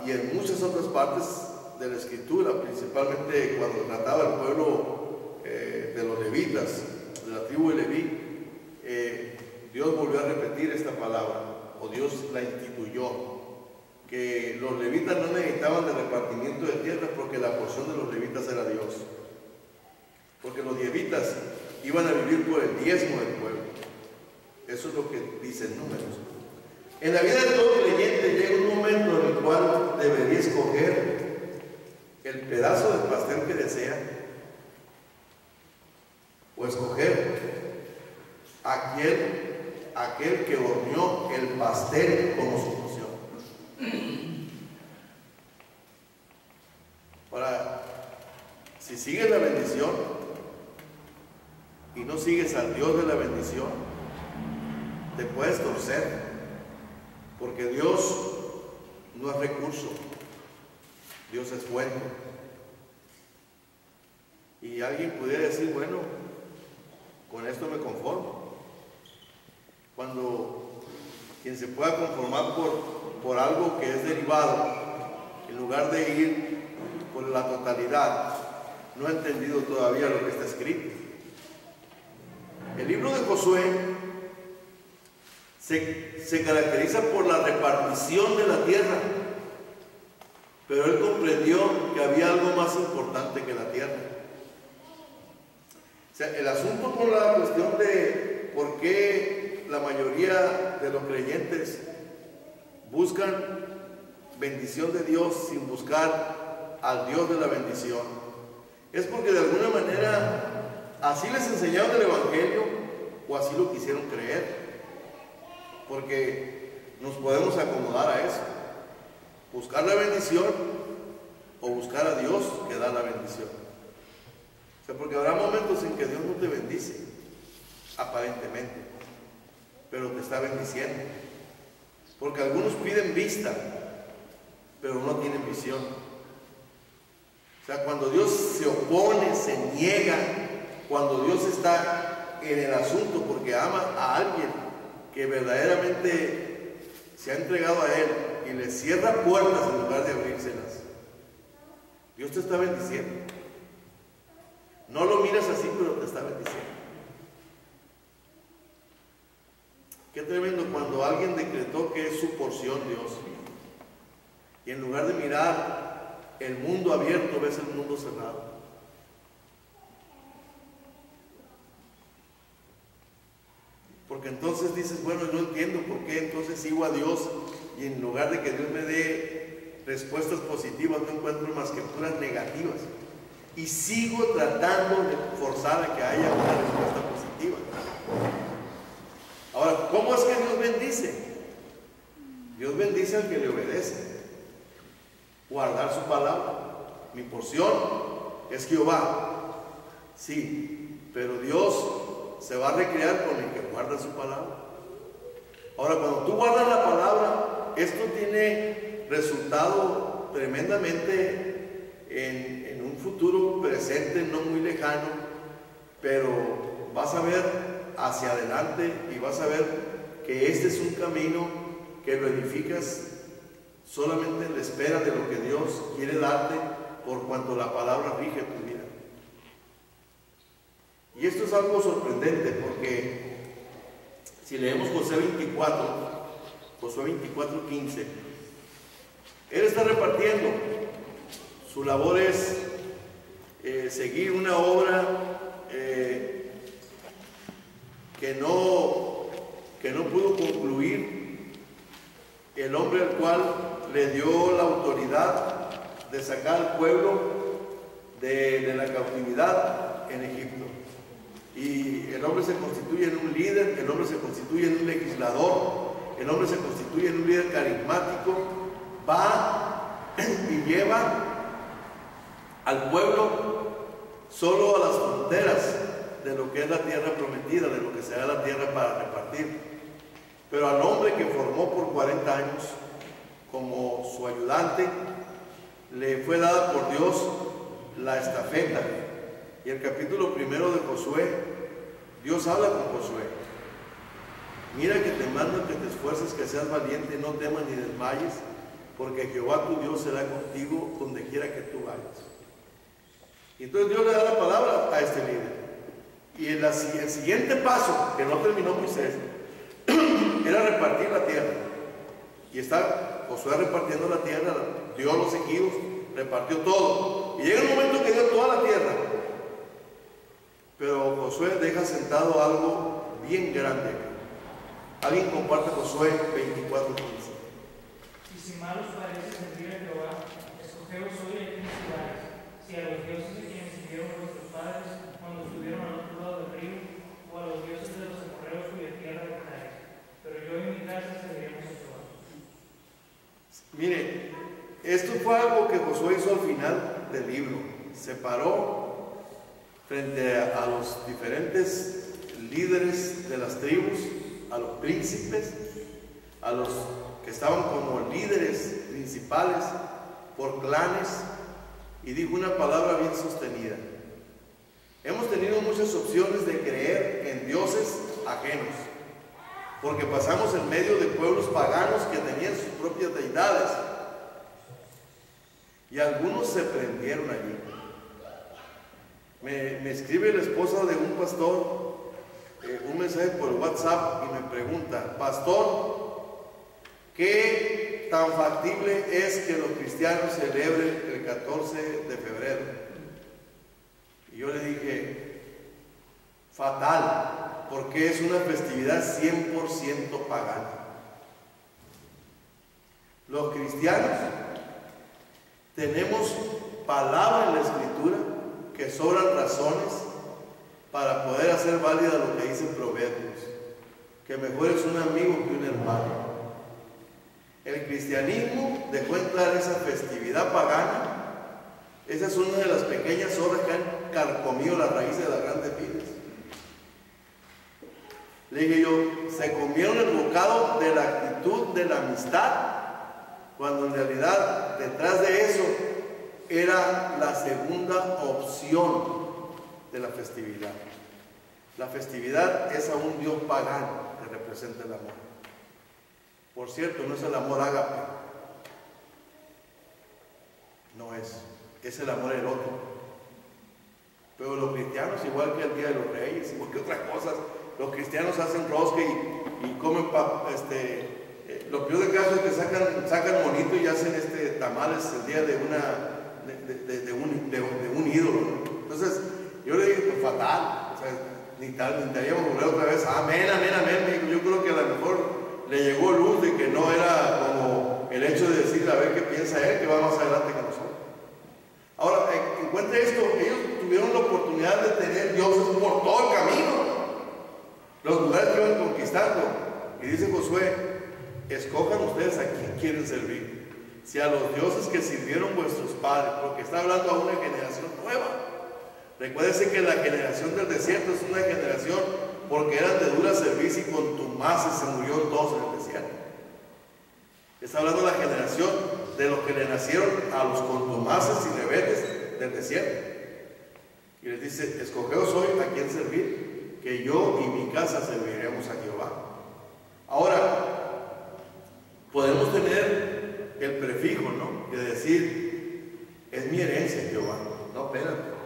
y en muchas otras partes de la Escritura, principalmente cuando trataba el pueblo de los levitas, de la tribu de Leví, Dios volvió a repetir esta palabra, o Dios la instituyó, que los levitas no necesitaban de repartimiento de tierras porque la porción de los levitas era Dios. Porque los levitas iban a vivir por el diezmo del pueblo. Eso es lo que dicen Números. En la vida de todo creyente llega un momento en el cual debería escoger el pedazo del pastel que desea, o escoger aquel que horneó el pastel como su porción. Ahora, si sigues la bendición y no sigues al Dios de la bendición, te puedes torcer, porque Dios no es recurso, Dios es fuente. Y alguien pudiera decir, bueno, con esto me conformo. Cuando quien se pueda conformar por algo que es derivado, en lugar de ir por la totalidad, no ha entendido todavía lo que está escrito. El libro de Josué se caracteriza por la repartición de la tierra, pero él comprendió que había algo más importante que la tierra. O sea, el asunto con la cuestión de por qué la mayoría de los creyentes buscan bendición de Dios sin buscar al Dios de la bendición, es porque de alguna manera así les enseñaron el Evangelio o así lo quisieron creer. Porque nos podemos acomodar a eso, buscar la bendición o buscar a Dios que da la bendición. O sea, porque habrá momentos en que Dios no te bendice, aparentemente, pero te está bendiciendo. Porque algunos piden vista, pero no tienen visión. O sea, cuando Dios se opone, se niega, cuando Dios está en el asunto porque ama a alguien que verdaderamente se ha entregado a Él y le cierra puertas en lugar de abrírselas, Dios te está bendiciendo. No lo miras así, pero te está bendiciendo. Qué tremendo cuando alguien decretó que es su porción Dios, y en lugar de mirar el mundo abierto, ves el mundo cerrado. Porque entonces dices, bueno, no entiendo por qué entonces sigo a Dios y en lugar de que Dios me dé respuestas positivas, no encuentro más que puras negativas. Y sigo tratando de forzar a que haya una respuesta positiva. Ahora, ¿cómo es que Dios bendice? Dios bendice al que le obedece. Guardar su palabra. Mi porción es Jehová. Sí, pero Dios se va a recrear con el que guarda su palabra. Ahora, cuando tú guardas la palabra, esto tiene resultado tremendamente en un futuro presente, no muy lejano, pero vas a ver hacia adelante y vas a ver que este es un camino que lo edificas solamente en la espera de lo que Dios quiere darte, por cuanto la palabra rige tu vida. Y esto es algo sorprendente, porque si leemos Josué 24:15, Él está repartiendo. Su labor es seguir una obra que no pudo concluir el hombre al cual le dio la autoridad de sacar al pueblo de la cautividad en Egipto. Y el hombre se constituye en un líder, el hombre se constituye en un legislador, el hombre se constituye en un líder carismático, va y lleva al pueblo solo a las fronteras de lo que es la tierra prometida, de lo que será la tierra para repartir. Pero al hombre que formó por 40 años como su ayudante, le fue dada por Dios la estafeta. Y el capítulo 1 de Josué, Dios habla con Josué: mira que te mando que te esfuerces, que seas valiente, no temas ni desmayes, porque Jehová tu Dios será contigo donde quiera que tú vayas. Y entonces Dios le da la palabra a este líder. Y el siguiente paso, que no terminó Moisés, era repartir la tierra. Y está Josué repartiendo la tierra, dio los ejidos, repartió todo. Y llega un momento que dio toda la tierra. Pero Josué deja sentado algo bien grande. Alguien comparte Josué 24:15.
Y si mal os parece servir a Jehová, escogeos hoy a quién sirváis, si a los dioses de quienes sirvieron vuestros padres cuando estuvieron al otro lado del río, o a los dioses de los amorreos cuya tierra dejaréis. Pero yo y mi casa serviremos a Jehová.
Mire, esto fue algo que Josué hizo al final del libro. Se paró frente a los diferentes líderes de las tribus, a los príncipes, a los que estaban como líderes principales por clanes, y dijo una palabra bien sostenida: hemos tenido muchas opciones de creer en dioses ajenos, porque pasamos en medio de pueblos paganos que tenían sus propias deidades, y algunos se prendieron allí. Me escribe la esposa de un pastor un mensaje por WhatsApp y me pregunta: pastor, ¿qué tan factible es que los cristianos celebren el 14 de febrero? Y yo le dije: fatal, porque es una festividad 100% pagana. Los cristianos tenemos palabra en la Escritura que sobran razones para poder hacer válida lo que dice Proverbios, que mejor es un amigo que un hermano. El cristianismo dejó entrar esa festividad pagana. Esa es una de las pequeñas obras que han carcomido la raíz de las grandes vidas. Le dije yo: se comieron el bocado de la actitud de la amistad, cuando en realidad detrás de eso era la segunda opción de la festividad. La festividad es a un Dios pagano que representa el amor. Por cierto, no es el amor ágape, no es el amor erótico. Pero los cristianos, igual que el Día de los Reyes, igual que otras cosas, los cristianos hacen rosca y comen lo peor del caso es que sacan monito y hacen tamales el día de un ídolo, ¿no? Entonces yo le dije: pues fatal, o sea, necesitaríamos volver otra vez. Amén. Yo creo que a lo mejor le llegó luz de que no era como el hecho de decir a ver qué piensa él, que va más adelante que nosotros. Ahora, encuentre esto: ellos tuvieron la oportunidad de tener dioses por todo el camino, los lugares que iban conquistando. Y dice Josué: escojan ustedes a quién quieren servir, si a los dioses que sirvieron vuestros padres, porque está hablando a una generación nueva. Recuérdense que la generación del desierto es una generación porque eran de dura servicio y contumaces, se murieron todos en el desierto. Está hablando de la generación de los que le nacieron a los contumaces y rebeldes del desierto. Y les dice: escogeos hoy a quién servir, que yo y mi casa serviremos a Jehová. Ahora, podemos tener el prefijo, ¿no?, de decir: es mi herencia, Jehová. No, espérate.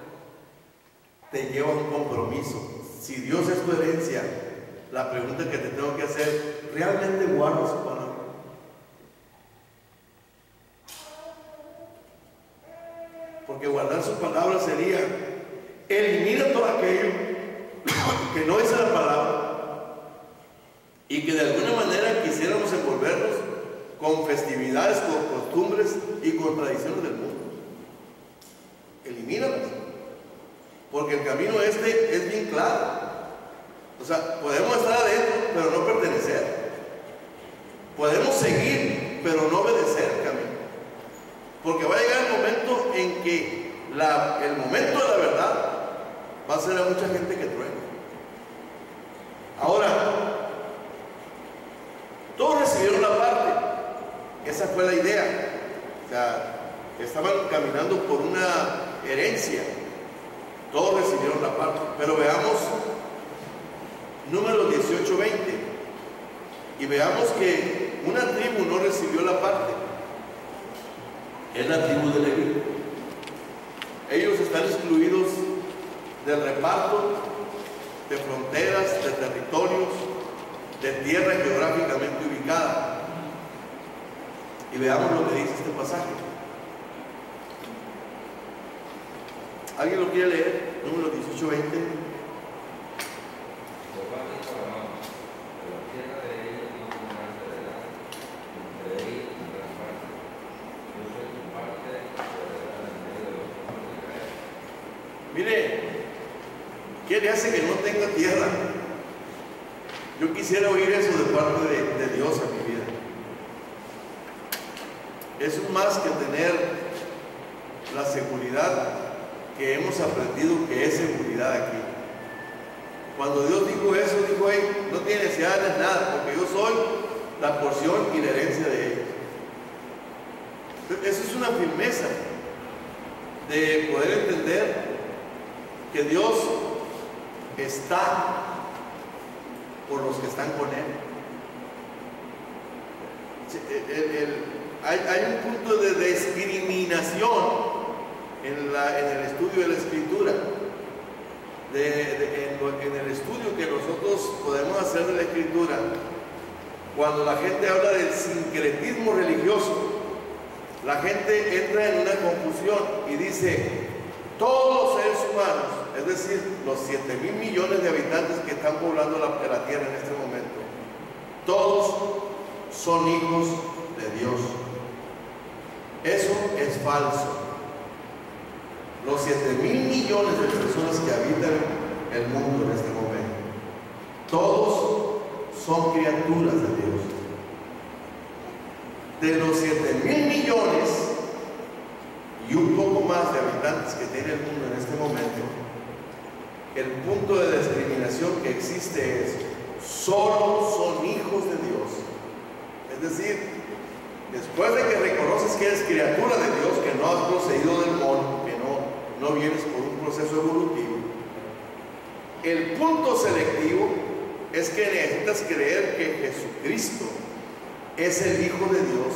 Te lleva a un compromiso. Si Dios es tu herencia, la pregunta que te tengo que hacer: ¿realmente guardas su palabra? su palabra sería: elimina todo aquello que no dice la palabra y que de alguna manera quisiéramos envolvernos con festividades, con costumbres y con tradiciones del mundo. Elimínalas, porque el camino este es bien claro. O sea, podemos estar adentro pero no pertenecer, podemos seguir pero no obedecer el camino, porque va a llegar el momento en que el momento de la verdad va a ser a mucha gente que truene. Ahora, todos recibieron la parte, esa fue la idea. O sea, estaban caminando por una herencia, todos recibieron la parte. Pero veamos Números 18-20 y veamos que una tribu no recibió la parte, es la tribu de Leví. Ellos están excluidos del reparto, de fronteras, de territorios, de tierra geográficamente ubicada. Y veamos lo que dice este pasaje. ¿Alguien lo quiere leer? Números 18-20. Mire, ¿qué le hace que no tenga tierra? Yo quisiera oír eso de parte de Dios en mi vida. Es más que tener la seguridad que hemos aprendido que es seguridad aquí. Cuando Dios dijo eso, dijo: hey, no tiene necesidad de nada, porque yo soy la porción y la herencia de ellos. Eso es una firmeza de poder entender que Dios está por los que están con Él. Hay un punto de discriminación en el estudio de la Escritura, en el estudio que nosotros podemos hacer de la Escritura. Cuando la gente habla del sincretismo religioso, la gente entra en una confusión y dice: todos los seres humanos, es decir, los 7,000 millones de habitantes que están poblando la tierra en este momento, todos son hijos de Dios. Eso es falso. Los 7,000 millones de personas que habitan el mundo en este momento, todos son criaturas de Dios. De los 7,000 millones y un poco más de habitantes que tiene el mundo en este momento, el punto de discriminación que existe es: solo son hijos de Dios. Es decir, después de que reconoces que eres criatura de Dios, que no has procedido del mono, que no vienes por un proceso evolutivo, el punto selectivo es que necesitas creer que Jesucristo es el Hijo de Dios,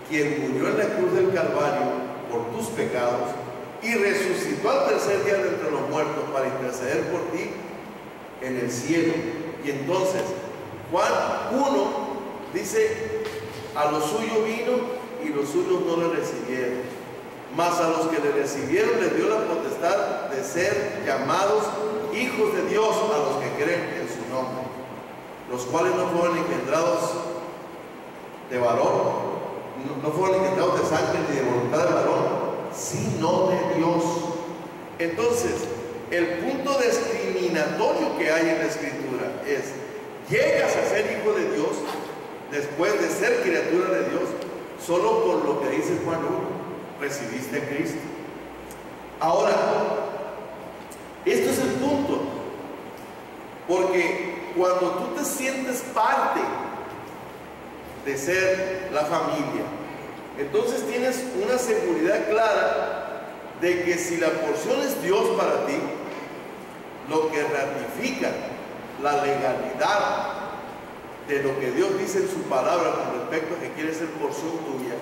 quien murió en la cruz del Calvario por tus pecados y resucitó al tercer día de entre los muertos para interceder por ti en el cielo. Y entonces Juan 1 dice: a lo suyo vino y los suyos no le recibieron, mas a los que le recibieron les dio la potestad de ser llamados hijos de Dios, a los que creen en su nombre, los cuales no fueron engendrados de varón, no fueron engendrados de sangre ni de voluntad de varón, sino de Dios. Entonces, el punto discriminatorio que hay en la Escritura es: llegas a ser hijo de Dios después de ser criatura de Dios solo por lo que dice Juan 1, recibiste a Cristo. Ahora, esto es el punto, porque cuando tú te sientes parte de ser la familia, entonces tienes una seguridad clara de que si la porción es Dios para ti, lo que ratifica la legalidad de lo que Dios dice en su palabra con respecto a que quiere ser porción tuya,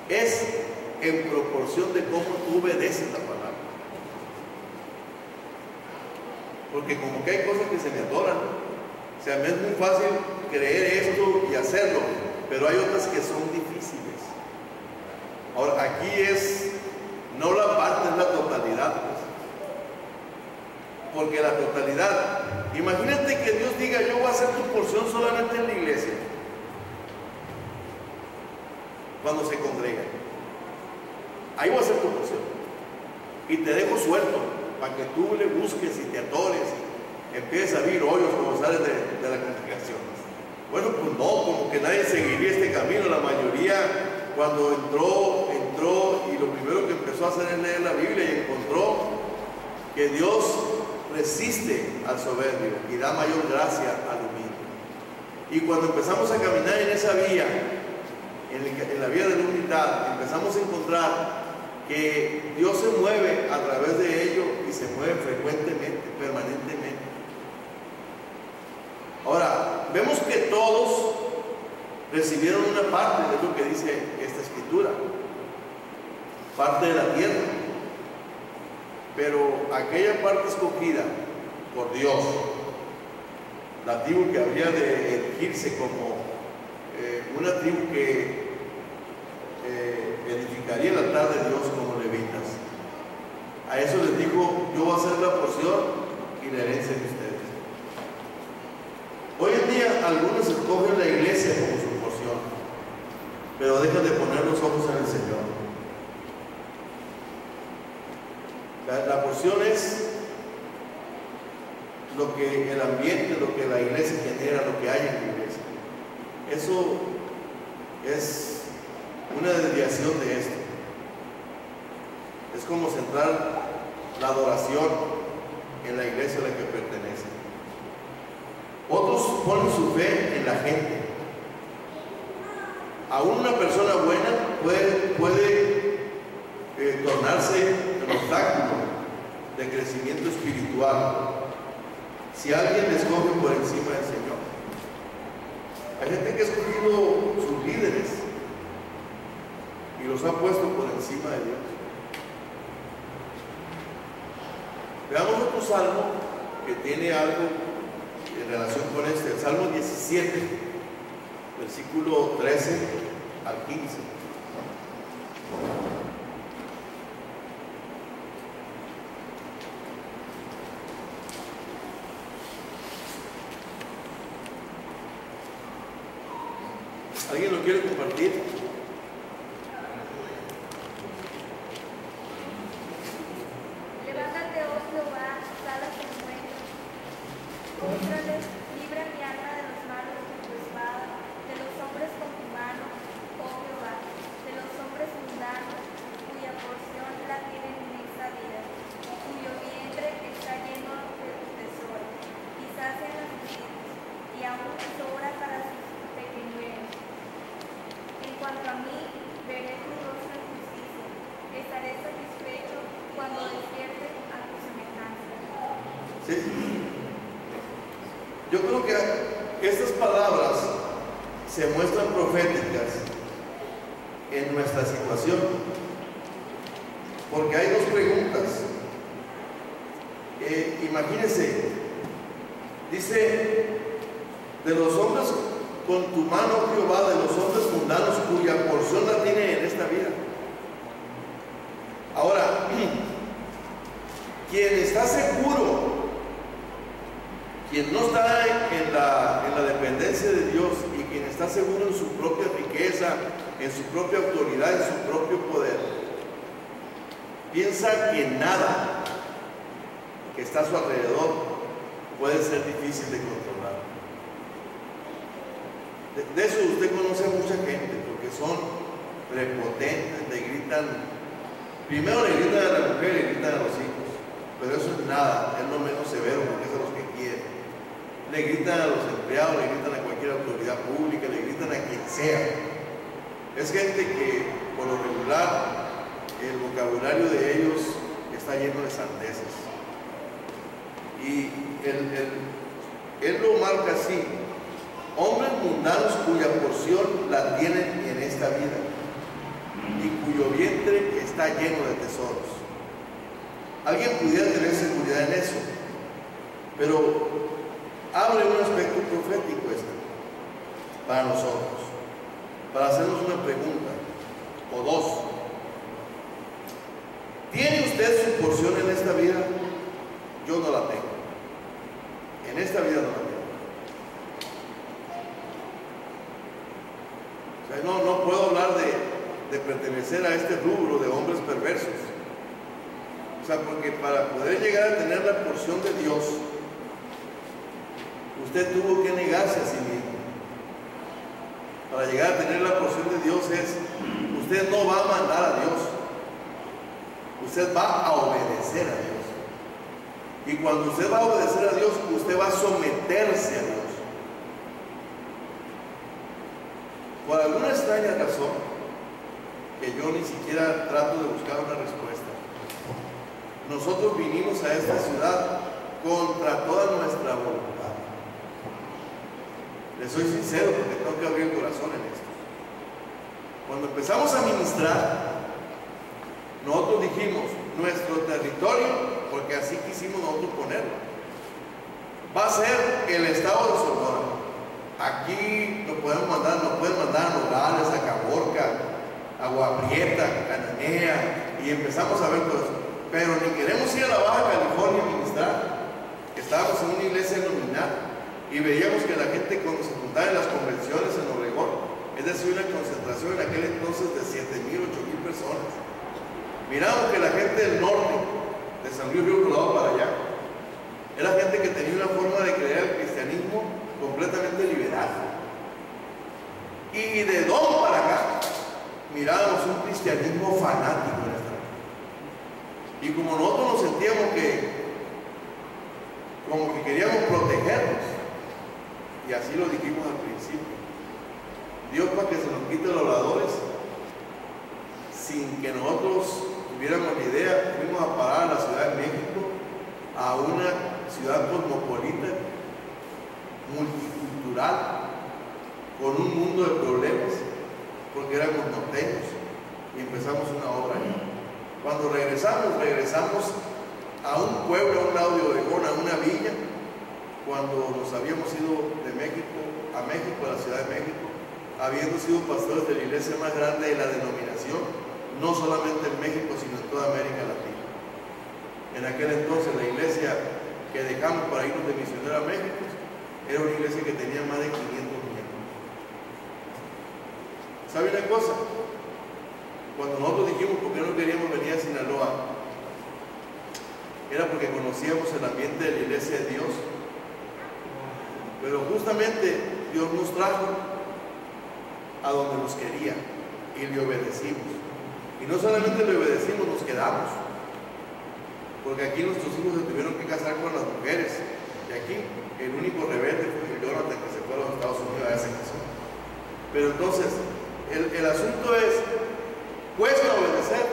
es en proporción de cómo tú obedeces la palabra. Porque como que hay cosas que se me atoran, o sea, me es muy fácil creer esto y hacerlo, pero hay otras que son difíciles. Ahora, aquí es no la parte, es la totalidad, pues. Porque la totalidad, imagínate que Dios diga, yo voy a hacer tu porción solamente en la iglesia, cuando se congrega. Ahí voy a hacer tu porción. Y te dejo suelto, para que tú le busques y te atores, y empieces a abrir hoyos como sales de la congregación. Bueno, pues no, como que nadie seguiría este camino. La mayoría, cuando entró, y lo primero que empezó a hacer es leer la Biblia y encontró que Dios resiste al soberbio y da mayor gracia al humilde. Y cuando empezamos a caminar en esa vía, en la vía de la humildad, empezamos a encontrar que Dios se mueve a través de ello y se mueve frecuentemente, permanentemente. Ahora, vemos que todos recibieron una parte de lo que dice esta escritura, parte de la tierra, pero aquella parte escogida por Dios, la tribu que había de elegirse como una tribu que edificaría el altar de Dios como levitas, a eso les dijo, yo voy a hacer la porción y la herencia de ustedes. Hoy en día algunos escogen la iglesia como su porción, pero dejan de poner los ojos en el Señor. La porción es lo que el ambiente, lo que la iglesia genera, lo que hay en la iglesia. Eso es una desviación de esto. Es como centrar la adoración en la iglesia a la que pertenece. Otros ponen su fe en la gente. Aún una persona buena puede tornarse un obstáculo de crecimiento espiritual si alguien le escoge por encima del Señor. Hay gente que ha escogido sus líderes y los ha puesto por encima de Dios. Veamos otro salmo que tiene algo en relación con este, el Salmo 17, versículo 13 al 15. ¿Alguien lo quiere compartir?
Levántate, oh Jehová, sal a tu encuentro. Líbrale, libra mi alma de los malos con tu espada, de los hombres con tu mano, oh Jehová, de los hombres mundanos, cuya porción la tienen en esta vida, cuyo vientre está lleno de tu tesoro, y sacian a sus hijos, y aún sobra para sus pequeñuelos. En cuanto a mí, veré tu rostro en justicia, estaré satisfecho cuando despierte a tu semejanza.
Sí. Yo creo que estas palabras se muestran proféticas en nuestra situación, porque hay dos preguntas. Imagínense, dice, de los hombres con tu mano, Jehová, de los hombres mundanos cuya porción la tiene en esta vida. Ahora, quien está seguro, quien no está en la dependencia de Dios y quien está seguro en su propia riqueza, en su propia autoridad, en su propio poder, piensa que nada que está a su alrededor puede ser difícil de controlar. De eso usted conoce a mucha gente, porque son prepotentes, le gritan, primero le gritan a la mujer y le gritan a los hijos, pero eso es nada, es lo menos severo porque es a los que quieren. Le gritan a los empleados, le gritan a cualquier autoridad pública, le gritan a quien sea. Es gente que, por lo regular, el vocabulario de ellos está lleno de sandeces. Y él lo marca así: hombres mundanos cuya porción la tienen en esta vida y cuyo vientre está lleno de tesoros. Alguien pudiera tener seguridad en eso, pero abre un aspecto profético para nosotros, para hacernos una pregunta o dos. usted su porción en esta vida, yo no la tengo. En esta vida no la tengo. O sea, no puedo hablar de pertenecer a este rubro de hombres perversos. O sea, porque para poder llegar a tener la porción de Dios, usted tuvo que negarse a sí mismo. Para llegar a tener la porción de Dios usted no va a mandar a Dios, usted va a obedecer a Dios. Y cuando usted va a obedecer a Dios, usted va a someterse a Dios. Por alguna extraña razón, que yo ni siquiera trato de buscar una respuesta, nosotros vinimos a esta ciudad contra toda nuestra voluntad. Les soy sincero porque tengo que abrir el corazón en esto. Cuando empezamos a ministrar, nosotros dijimos, nuestro territorio, porque así quisimos nosotros ponerlo, va a ser el estado de Sonora. Aquí nos pueden mandar a Nogales, a Caborca, a Agua Prieta, a Cananea, y empezamos a ver todo eso. Pero ni queremos ir a la Baja California a ministrar. Estábamos en una iglesia nominal y veíamos que la gente cuando se juntaba en las convenciones en Obregón, es decir, una concentración en aquel entonces de 7,000, 8,000 personas. Miramos que la gente del norte, de San Luis Río Colorado para allá, era gente que tenía una forma de creer el cristianismo completamente liberal. Y de Don para acá, mirábamos un cristianismo fanático en esta vida. Y como nosotros nos sentíamos como que queríamos protegernos, y así lo dijimos al principio, Dios, para que se nos quite los oradores, sin que nosotros tuviéramos ni idea, fuimos a parar a la Ciudad de México, a una ciudad cosmopolita, multicultural, con un mundo de problemas, porque éramos norteños, y empezamos una obra ahí. Cuando regresamos a un pueblo, a un lado de Obregón, a una villa, cuando nos habíamos ido de México, a la Ciudad de México, habiendo sido pastores de la iglesia más grande de la denominación, no solamente en México, sino en toda América Latina. En aquel entonces la iglesia que dejamos para irnos de misionero a México era una iglesia que tenía más de 500 miembros. ¿Sabe una cosa? Cuando nosotros dijimos por qué no queríamos venir a Sinaloa, era porque conocíamos el ambiente de la iglesia de Dios, pero justamente Dios nos trajo a donde nos quería y le obedecimos. Y no solamente le obedecimos, nos quedamos, porque aquí nuestros hijos se tuvieron que casar con las mujeres, y aquí el único rebelde fue Jonathan, que se fue a los Estados Unidos a esa casa. Pero entonces el asunto es, cuesta obedecer,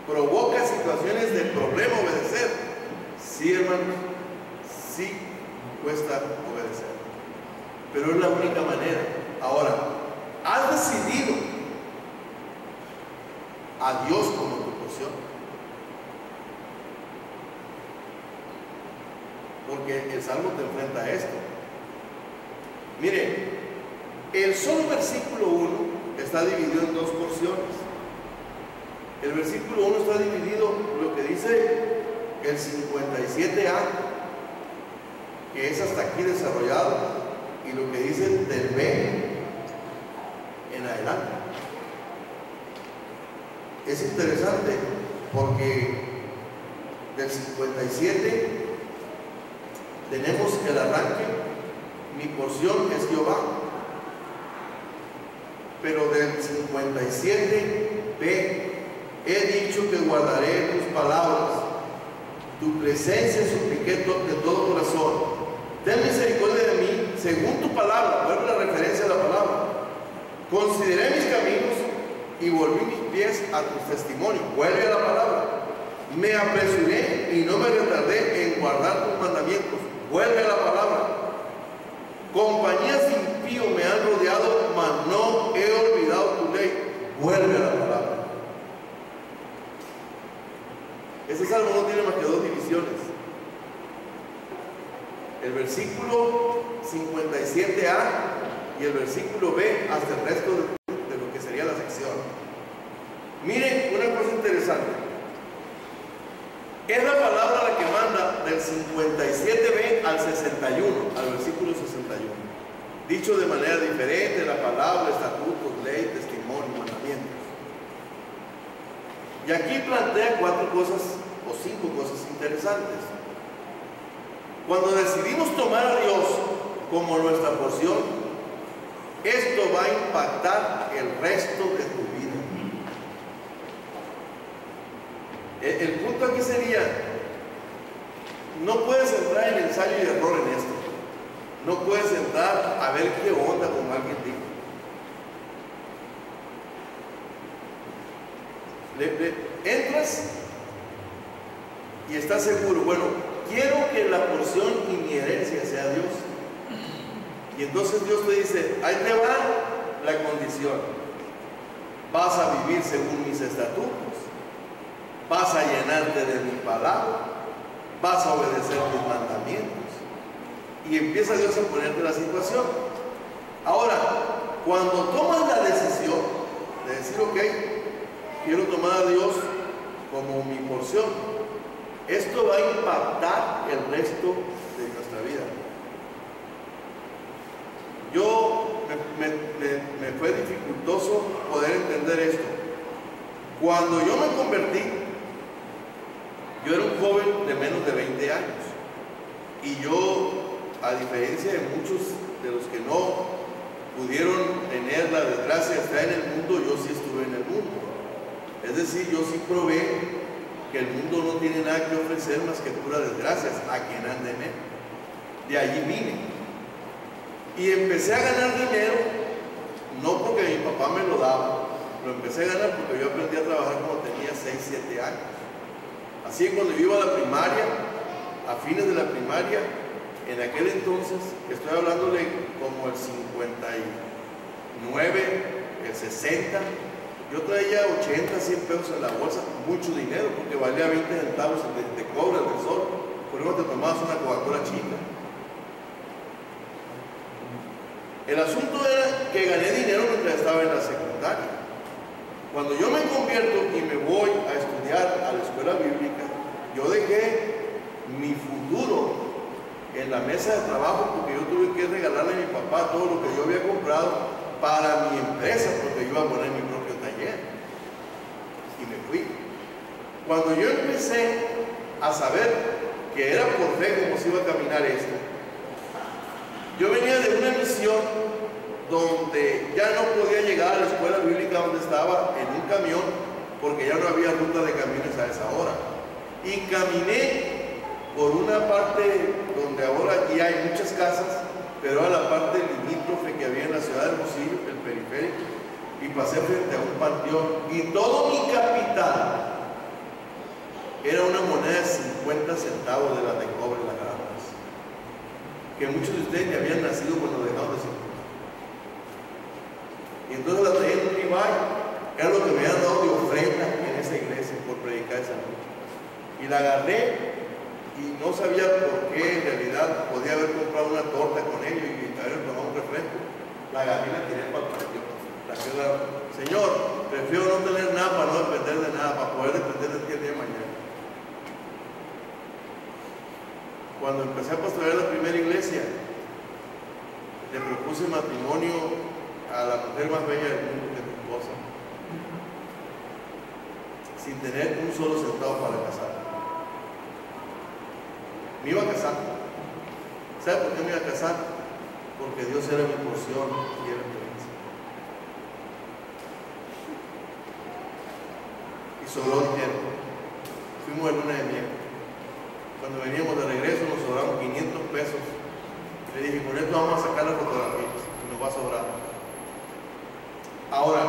provoca situaciones de problema obedecer. Sí, hermanos, sí cuesta obedecer, pero es la única manera. Ahora, has decidido a Dios como tu porción, porque el Salmo te enfrenta a esto. Mire, el solo versículo 1 está dividido en dos porciones. El versículo 1 está dividido, lo que dice el 57A, que es hasta aquí desarrollado, y lo que dice del B en adelante. Es interesante porque del 57 tenemos el arranque, mi porción es Jehová, pero del 57B, he dicho que guardaré tus palabras, tu presencia supliqué de todo corazón. Ten misericordia de mí, según tu palabra. Vuelve la referencia a la palabra. Consideré mis caminos y volví mis pies a tus testimonios. Vuelve a la palabra. Me apresuré y no me retardé en guardar tus mandamientos. Vuelve a la palabra. Compañías de impíos me han rodeado, mas no he olvidado tu ley. Vuelve a la palabra. Ese salmo no tiene más que dos divisiones. El versículo 57A y el versículo B hasta el resto de lo que sería la sección. Miren una cosa interesante. Es la palabra la que manda del 57b al 61, al versículo 61. Dicho de manera diferente, la palabra, estatutos, ley, testimonio, mandamientos. Y aquí plantea 4 cosas o 5 cosas interesantes. Cuando decidimos tomar a Dios como nuestra porción, esto va a impactar el resto de tu vida. El punto aquí sería, no puedes entrar en ensayo y error en esto. No puedes entrar a ver qué onda, como alguien dijo. Entras y estás seguro, bueno, quiero que la porción y mi herencia sea Dios. Y entonces Dios te dice, ahí te va la condición. Vas a vivir según mis estatutos, vas a llenarte de mi palabra, vas a obedecer mis mandamientos. Y empieza Dios a ponerte la situación. Ahora, cuando tomas la decisión de decir, ok, quiero tomar a Dios como mi porción, esto va a impactar el resto de nuestra vida. Me fue dificultoso poder entender esto. Cuando yo me convertí, yo era un joven de menos de 20 años. Y yo, a diferencia de muchos de los que no pudieron tener la desgracia de estar en el mundo, yo sí estuve en el mundo. Es decir, yo sí probé que el mundo no tiene nada que ofrecer más que puras desgracias a quien ande en él. De allí vine. Y empecé a ganar dinero, no porque mi papá me lo daba, lo empecé a ganar porque yo aprendí a trabajar cuando tenía 6, 7 años. Así que cuando yo iba a la primaria, a fines de la primaria, en aquel entonces, estoy hablándole como el 59, el 60, yo traía 80, 100 pesos en la bolsa, mucho dinero, porque valía 20 centavos de cobre del sol. Por eso te tomabas una Coca-Cola chica. El asunto era que gané dinero mientras estaba en la secundaria. Cuando yo me convierto y me voy a estudiar a la escuela bíblica, yo dejé mi futuro en la mesa de trabajo porque yo tuve que regalarle a mi papá todo lo que yo había comprado para mi empresa, porque yo iba a poner mi propio taller. Y me fui. Cuando yo empecé a saber que era por fe cómo se iba a caminar esto, yo venía de una misión donde ya no podía llegar a la escuela bíblica donde estaba en un camión porque ya no había ruta de camiones a esa hora. Y caminé por una parte donde ahora aquí hay muchas casas, pero a la parte limítrofe que había en la ciudad de Hermosillo, el periférico, y pasé frente a un panteón y todo mi capital era una moneda de 50 centavos de la de cobre, la grande, que muchos de ustedes ni habían nacido cuando dejaron de ser. Y entonces la traía en un ribay, era lo que me habían dado de ofrenda en esa iglesia por predicar esa noche. Y la agarré y no sabía por qué, en realidad podía haber comprado una torta con ellos y haber tomado un refresco. La agarré y la tiré para el patio. Señor, prefiero no tener nada para no depender de nada, para poder depender de ti el día de mañana. Cuando empecé a pastorear la primera iglesia, le propuse matrimonio a la mujer más bella del mundo, que es mi esposa, sin tener un solo centavo para casar. Me iba a casar. ¿Sabe por qué me iba a casar? Porque Dios era mi porción y era mi herencia. Y sobró dinero. Fuimos de luna de miel. Cuando veníamos de regreso nos sobraron 500 pesos. Le dije, con esto vamos a sacar las fotografías y nos va a sobrar. Ahora,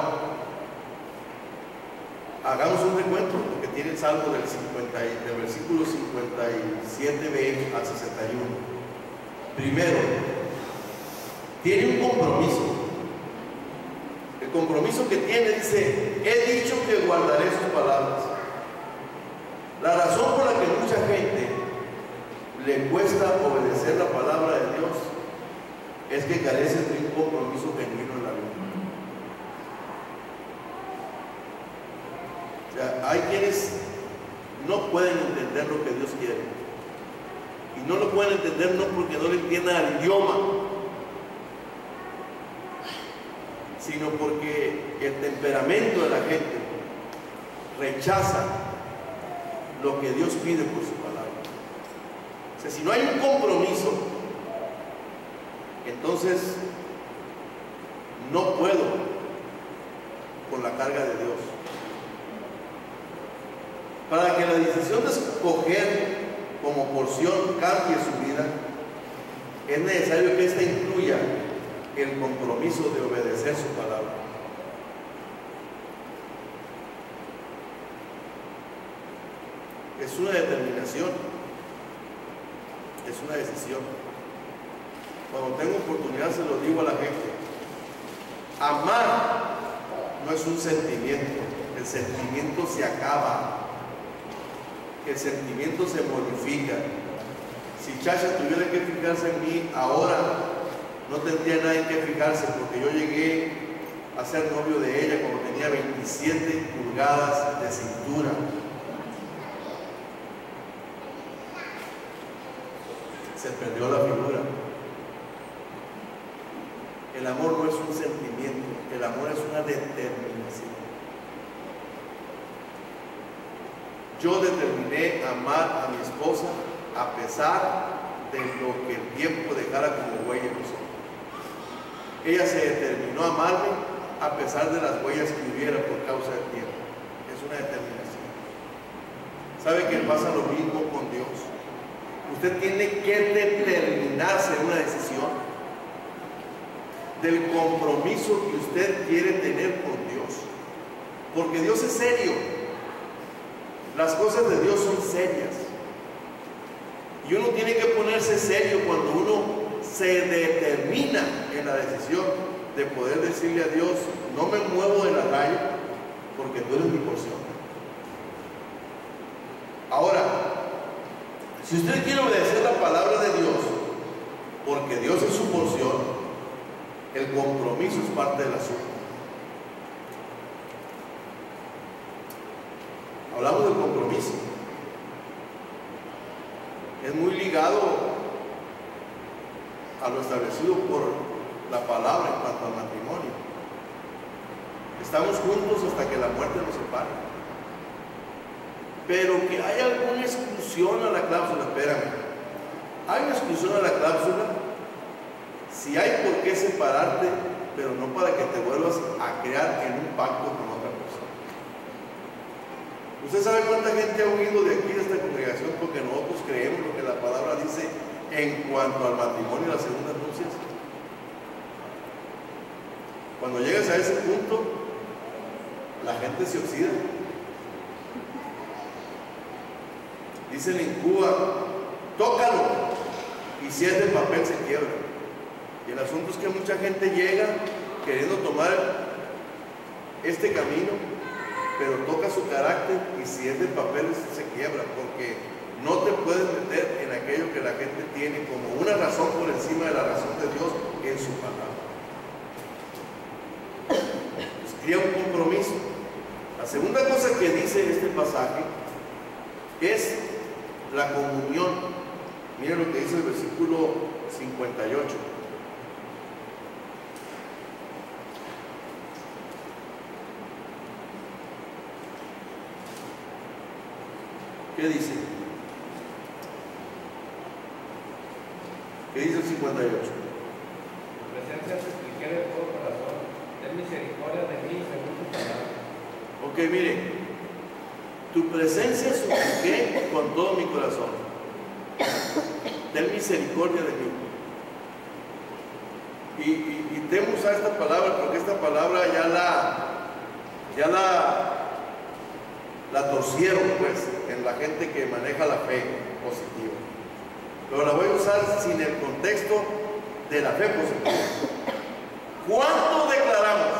hagamos un recuento, porque tiene el salmo del versículo 57b al 61. Primero, tiene un compromiso. El compromiso que tiene dice, he dicho que guardaré sus palabras. La razón por la que mucha gente le cuesta obedecer la palabra de Dios es que carece de un compromiso genuino en la vida. O sea, hay quienes no pueden entender lo que Dios quiere. Y no lo pueden entender no porque no le entiendan al idioma, sino porque el temperamento de la gente rechaza lo que Dios pide por su palabra. O sea, si no hay un compromiso, entonces no puedo con la carga de Dios. Para que la decisión de escoger como porción cambie su vida, es necesario que ésta incluya el compromiso de obedecer su palabra. Es una determinación, es una decisión. Cuando tengo oportunidad se lo digo a la gente: amar no es un sentimiento, el sentimiento se acaba, el sentimiento se modifica. Si Chacha tuviera que fijarse en mí ahora, no tendría nadie en que fijarse, porque yo llegué a ser novio de ella cuando tenía 27 pulgadas de cintura. Se perdió la figura. El amor no es un sentimiento, el amor es una determinación. Yo determiné amar a mi esposa a pesar de lo que el tiempo dejara como huella en nosotros. Ella se determinó a amarme a pesar de las huellas que hubiera por causa del tiempo. Es una determinación. ¿Sabe que pasa lo mismo con Dios? Usted tiene que determinarse en una decisión del compromiso que usted quiere tener con Dios. Porque Dios es serio. Las cosas de Dios son serias. Y uno tiene que ponerse serio cuando uno se determina en la decisión de poder decirle a Dios: no me muevo de la raya porque tú eres mi porción. Ahora, si usted quiere obedecer la palabra de Dios porque Dios es su porción, el compromiso es parte del asunto. Hablamos del compromiso. Es muy ligado a lo establecido por la palabra en cuanto al matrimonio. Estamos juntos hasta que la muerte nos separe. Pero que hay alguna exclusión a la cláusula, espérame. Hay una exclusión a la cláusula si hay por qué separarte, pero no para que te vuelvas a crear en un pacto con otra persona. ¿Usted sabe cuánta gente ha huido de aquí, de esta congregación, porque nosotros creemos lo que la palabra dice en cuanto al matrimonio y las segundas nupcias? Cuando llegas a ese punto, la gente se oxida. Dicen en Cuba: tócalo, y si es de papel se quiebra. Y el asunto es que mucha gente llega queriendo tomar este camino, pero toca su carácter, y si es de papel se quiebra, porque no te puedes meter en aquello que la gente tiene como una razón por encima de la razón de Dios en su palabra. Pues crea un compromiso. La segunda cosa que dice este pasaje es la comunión. Miren lo que dice el versículo 58. ¿Qué dice? ¿Qué dice el 58?
Tu presencia supliqué de todo corazón, ten misericordia de mí según tu palabra.
Ok, mire, tu presencia supliqué con todo mi corazón, ten misericordia de mí. Y temo usar esta palabra porque esta palabra ya la torcieron, pues, en la gente que maneja la fe positiva. Pero la voy a usar sin el contexto de la fe positiva. ¿Cuánto declaramos?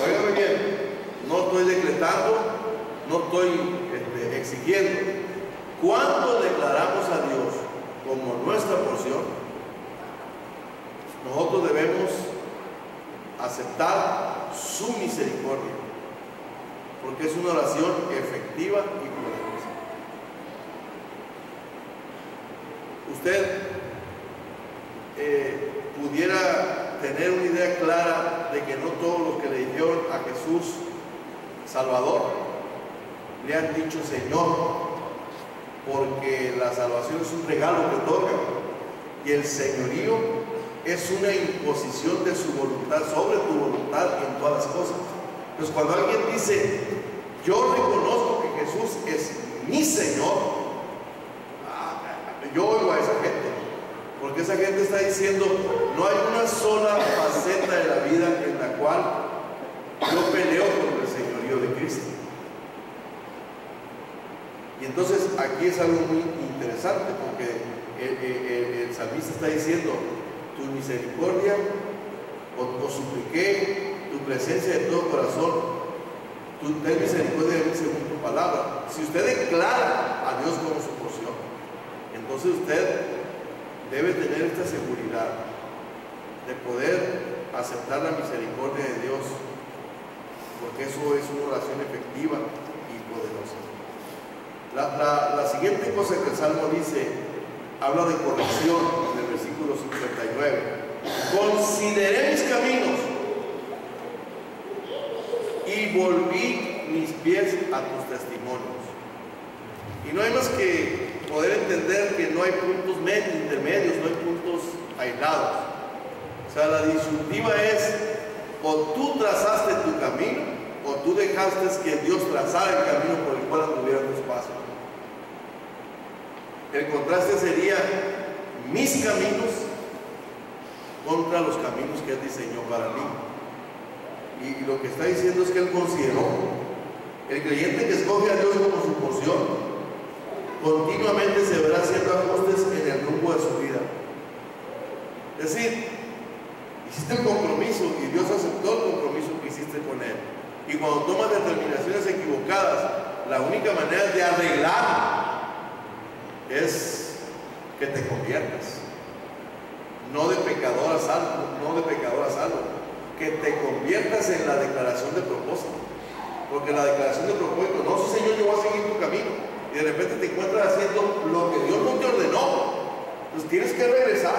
Óigame bien, no estoy decretando, no estoy exigiendo. ¿Cuánto declaramos a Dios como nuestra porción? Nosotros debemos aceptar su misericordia, porque es una oración efectiva y poderosa. usted pudiera tener una idea clara de que no todos los que le dijeron a Jesús Salvador le han dicho Señor, porque la salvación es un regalo que otorga y el señorío es una imposición de su voluntad sobre tu voluntad en todas las cosas. Entonces, cuando alguien dice yo reconozco que Jesús es mi Señor, yo oigo a esa gente, porque esa gente está diciendo no hay una sola faceta de la vida en la cual yo peleo con el señorío de Cristo. Y entonces aquí es algo muy interesante, porque el salmista está diciendo tu misericordia o supliqué tu presencia de todo corazón, tu ten misericordia de mí según tu palabra. Si usted declara a Dios como su porción, entonces usted debe tener esta seguridad de poder aceptar la misericordia de Dios, porque eso es una oración efectiva y poderosa. La siguiente cosa que el Salmo dice, habla de corrección en el versículo 59. Consideré mis caminos y volví mis pies a tus testimonios. Y no hay más que poder entender que no hay puntos intermedios, no hay puntos aislados. O sea, la disyuntiva es, o tú trazaste tu camino, o tú dejaste que Dios trazara el camino por el cual anduvieran tus pasos. El contraste sería mis caminos contra los caminos que Él diseñó para mí. Y lo que está diciendo es que Él consideró, el creyente que escoge a Dios como su porción, continuamente se verá haciendo ajustes en el rumbo de su vida. Es decir, hiciste el compromiso y Dios aceptó el compromiso que hiciste con Él. Y cuando tomas determinaciones equivocadas, la única manera de arreglar es que te conviertas. No de pecador a salvo, que te conviertas en la declaración de propósito. Porque la declaración de propósito, no, sí Señor, yo voy a seguir tu camino. Y de repente te encuentras haciendo lo que Dios no te ordenó. Entonces tienes que regresar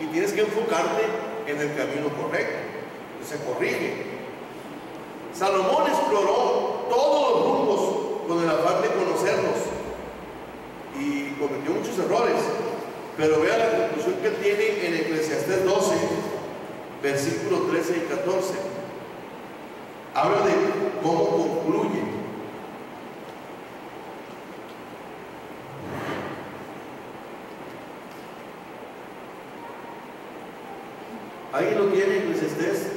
y tienes que enfocarte en el camino correcto. Entonces se corrige. Salomón exploró todos los rumbos con el afán de conocerlos y cometió muchos errores, pero vea la conclusión que tiene en Eclesiastés 12, versículos 13 y 14. Habla de cómo concluye. ¿Alguien lo tiene, Eclesiastés?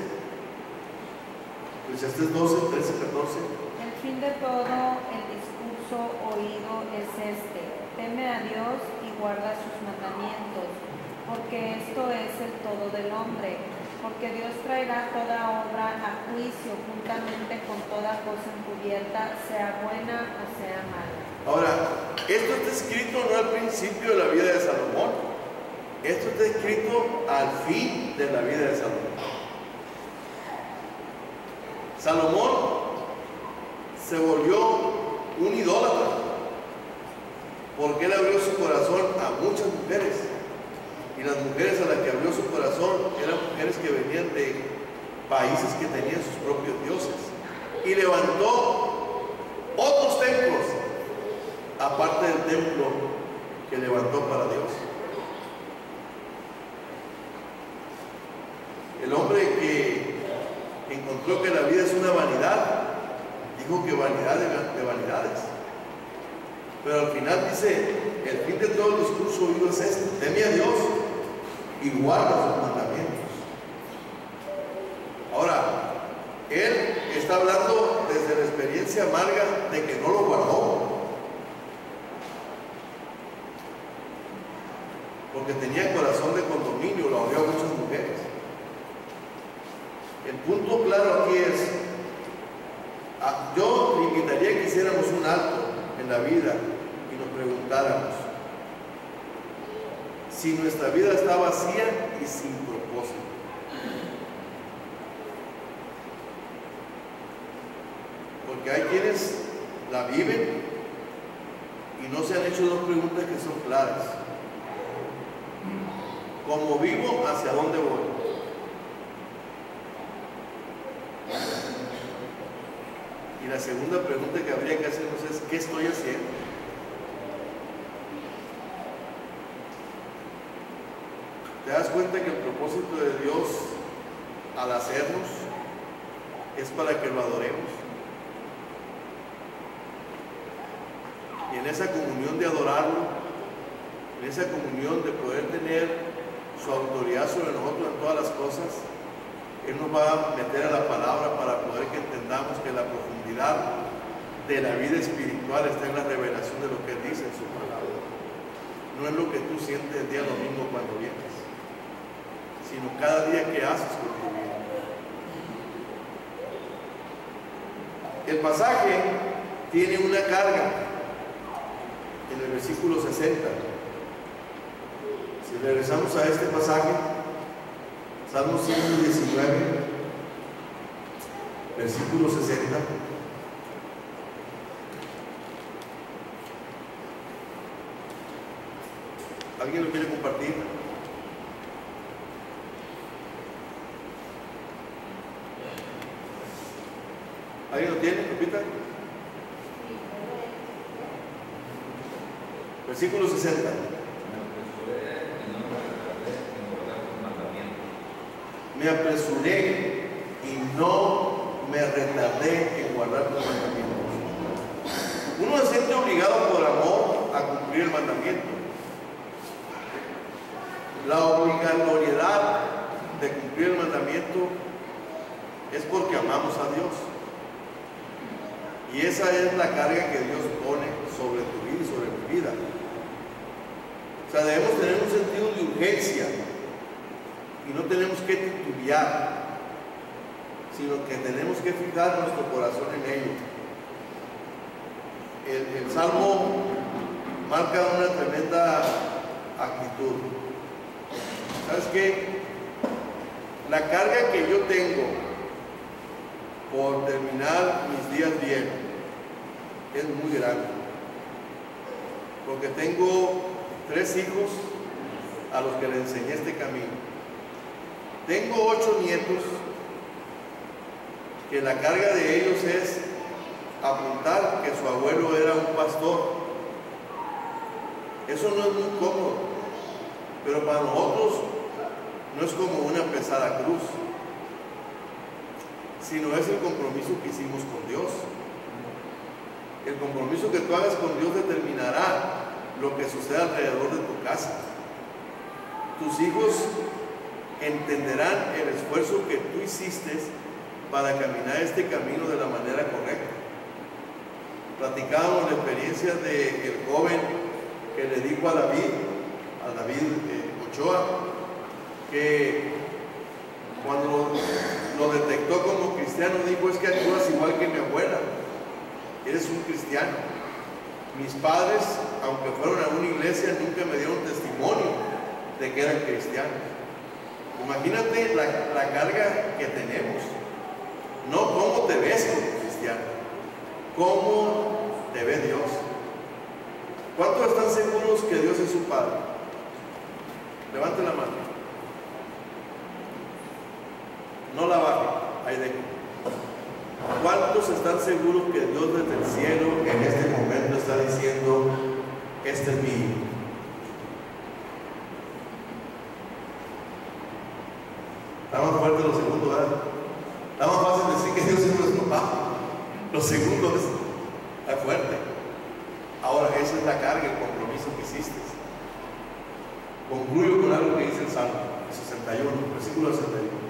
Eclesiastés 12, 13, 14.
El fin de todo el discurso oído es este: teme a Dios y guarda sus mandamientos, porque esto es el todo del hombre, porque Dios traerá toda obra a juicio juntamente con toda cosa encubierta, sea buena o sea mala.
Ahora, esto está escrito no al principio de la vida de Salomón, esto está escrito al fin de la vida de Salomón. Salomón se volvió un idólatra porque él abrió su corazón a muchas mujeres, y las mujeres a las que abrió su corazón eran mujeres que venían de países que tenían sus propios dioses, y levantó otros templos aparte del templo que levantó para Dios. El hombre que encontró que la vida es una vanidad, dijo que vanidad de vanidades. Pero al final dice, el fin de todo el discurso oído es este: teme a Dios y guarda sus mandamientos. Ahora, él está hablando desde la experiencia amarga de que no lo guardó, porque tenía corazón de condominio, lo abrió a muchas mujeres. El punto claro aquí es, yo le invitaría a que hiciéramos un alto en la vida y nos preguntáramos si nuestra vida está vacía y sin propósito. Porque hay quienes la viven y no se han hecho dos preguntas que son claras. como vivo, ¿hacia dónde voy? Y la segunda pregunta que habría que hacernos es, ¿qué estoy haciendo? ¿Te das cuenta que el propósito de Dios al hacernos es para que lo adoremos? Y en esa comunión de adorarlo, en esa comunión de poder tener su autoridad sobre nosotros en todas las cosas, Él nos va a meter a la palabra para poder que entendamos que la profundidad de la vida espiritual está en la revelación de lo que Él dice en su palabra. No es lo que tú sientes el día domingo cuando vienes, sino cada día que haces con tu vida. El pasaje tiene una carga en el versículo 60. Si regresamos a este pasaje, Salmo 119, versículo 60. ¿Alguien lo quiere compartir? ¿Alguien lo tiene? Repita. Versículo 60. Me apresuré y no me retardé en guardar los mandamientos. Uno se siente obligado por amor a cumplir el mandamiento. La obligatoriedad de cumplir el mandamiento es porque amamos a Dios. Y esa es la carga que Dios pone sobre tu vida y sobre mi vida. O sea, debemos tener un sentido de urgencia y no tenemos que titubear, sino que tenemos que fijar nuestro corazón en ello. El Salmo marca una tremenda actitud. ¿Sabes qué? La carga que yo tengo por terminar mis días bien es muy grande, porque tengo 3 hijos a los que les enseñé este camino. Tengo 8 nietos que la carga de ellos es apuntar que su abuelo era un pastor. Eso no es muy cómodo, pero para nosotros no es como una pesada cruz, sino es el compromiso que hicimos con Dios. El compromiso que tú hagas con Dios determinará lo que sucede alrededor de tu casa. Tus hijos entenderán el esfuerzo que tú hiciste para caminar este camino de la manera correcta. Platicábamos la experiencia del joven que le dijo a David Ochoa, que cuando lo detectó como cristiano dijo: es que actúas igual que mi abuela, eres un cristiano. Mis padres, aunque fueron a una iglesia, nunca me dieron testimonio de que eran cristianos. Imagínate la carga que tenemos. No cómo te ves como cristiano, cómo te ve Dios. ¿Cuántos están seguros que Dios es su Padre? Levante la mano. No la baje, ahí dejo. ¿Cuántos están seguros que Dios desde el cielo en este momento está diciendo: este es mi hijo? Está más fuerte lo segundo, ¿verdad? Está más fácil decir que Dios es nuestro papá. Lo segundo está fuerte. Ahora, esa es la carga, el compromiso que hiciste. Concluyo con algo que dice el Salmo 61, versículo 61.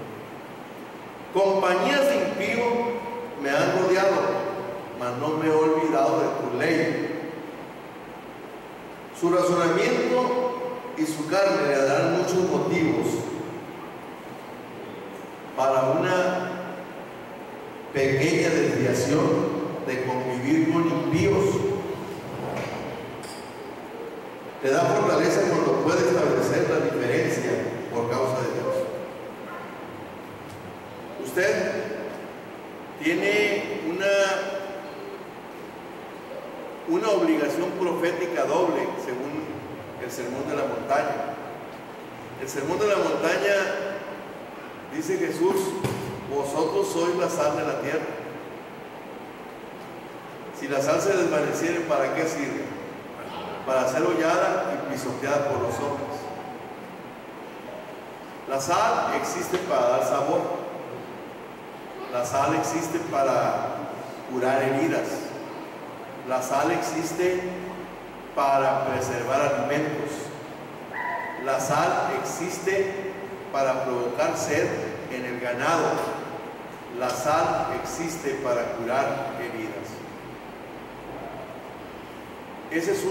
Compañías de impío me han rodeado, mas no me he olvidado de tu ley. Su razonamiento y su carne le darán muchos motivos para una pequeña desviación de convivir con impíos. Te da fortaleza cuando puede establecer la diferencia por causa de Dios. Usted tiene una obligación profética doble, según el Sermón de la Montaña. El sermón de la montaña, dice Jesús, vosotros sois la sal de la tierra. Si la sal se desvaneciere, ¿para qué sirve? Para ser hollada y pisoteada por los hombres. La sal existe para dar sabor. La sal existe para curar heridas. La sal existe para preservar alimentos. La sal existe para provocar sed en el ganado. La sal existe para curar heridas. Ese es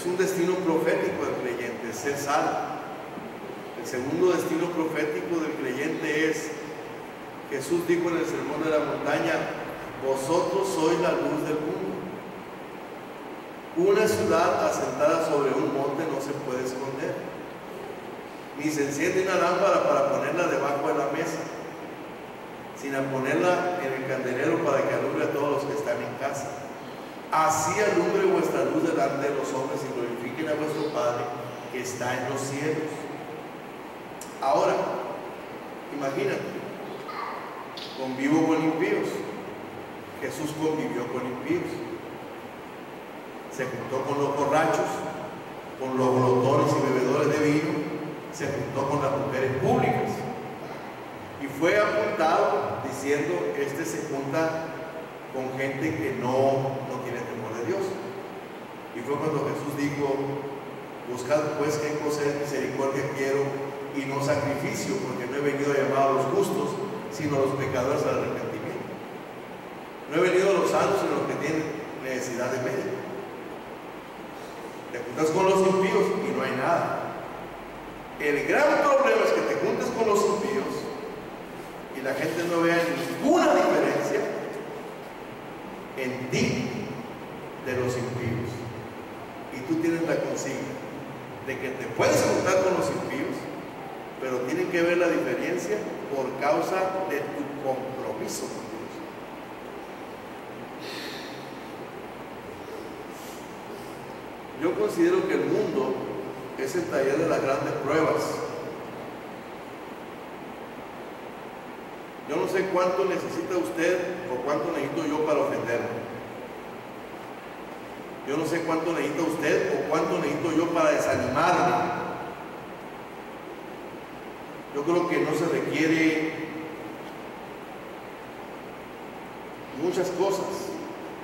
un destino profético del creyente, ser sal. El segundo destino profético del creyente es, Jesús dijo en el sermón de la montaña, vosotros sois la luz del mundo. Una ciudad asentada sobre un monte no se puede esconder, ni se enciende una lámpara para ponerla debajo de la mesa, sino ponerla en el candelero para que alumbre a todos los que están en casa. Así alumbre vuestra luz delante de los hombres y glorifiquen a vuestro Padre que está en los cielos. Ahora, imagínate, convivo con impíos. Jesús convivió con impíos. Se juntó con los borrachos, con los glotones y bebedores de vino, se juntó con las mujeres públicas. Y fue apuntado diciendo, este se junta con gente que no tiene temor de Dios. Y fue cuando Jesús dijo, buscad pues qué cosa es misericordia quiero y no sacrificio, porque no he venido a llamar a los justos, sino a los pecadores al arrepentimiento. No he venido a los sanos, sino a los que tienen necesidad de médico. Te juntas con los impíos y no hay nada. El gran problema es que te juntes con los impíos y la gente no vea ninguna diferencia en ti de los impíos. Y tú tienes la consigna de que te puedes juntar con los impíos, pero tienen que ver la diferencia por causa de tu compromiso con Dios. Yo considero que el mundo es el taller de las grandes pruebas. Yo no sé cuánto necesita usted o cuánto necesito yo para ofenderme. Yo no sé cuánto necesita usted o cuánto necesito yo para desanimarme. Yo creo que no se requiere muchas cosas,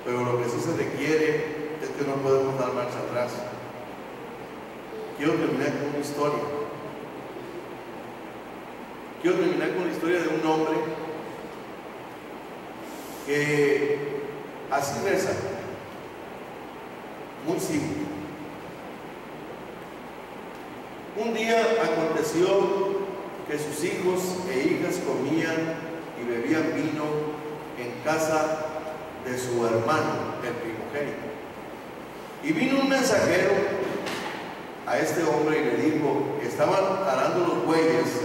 pero lo que sí se requiere es que no podemos dar marcha atrás. Quiero terminar con una historia. Quiero terminar con la historia de un hombre que así reza, muy simple. Un día aconteció que sus hijos e hijas comían y bebían vino en casa de su hermano, el primogénito. Y vino un mensajero a este hombre y le dijo, estaban arando los bueyes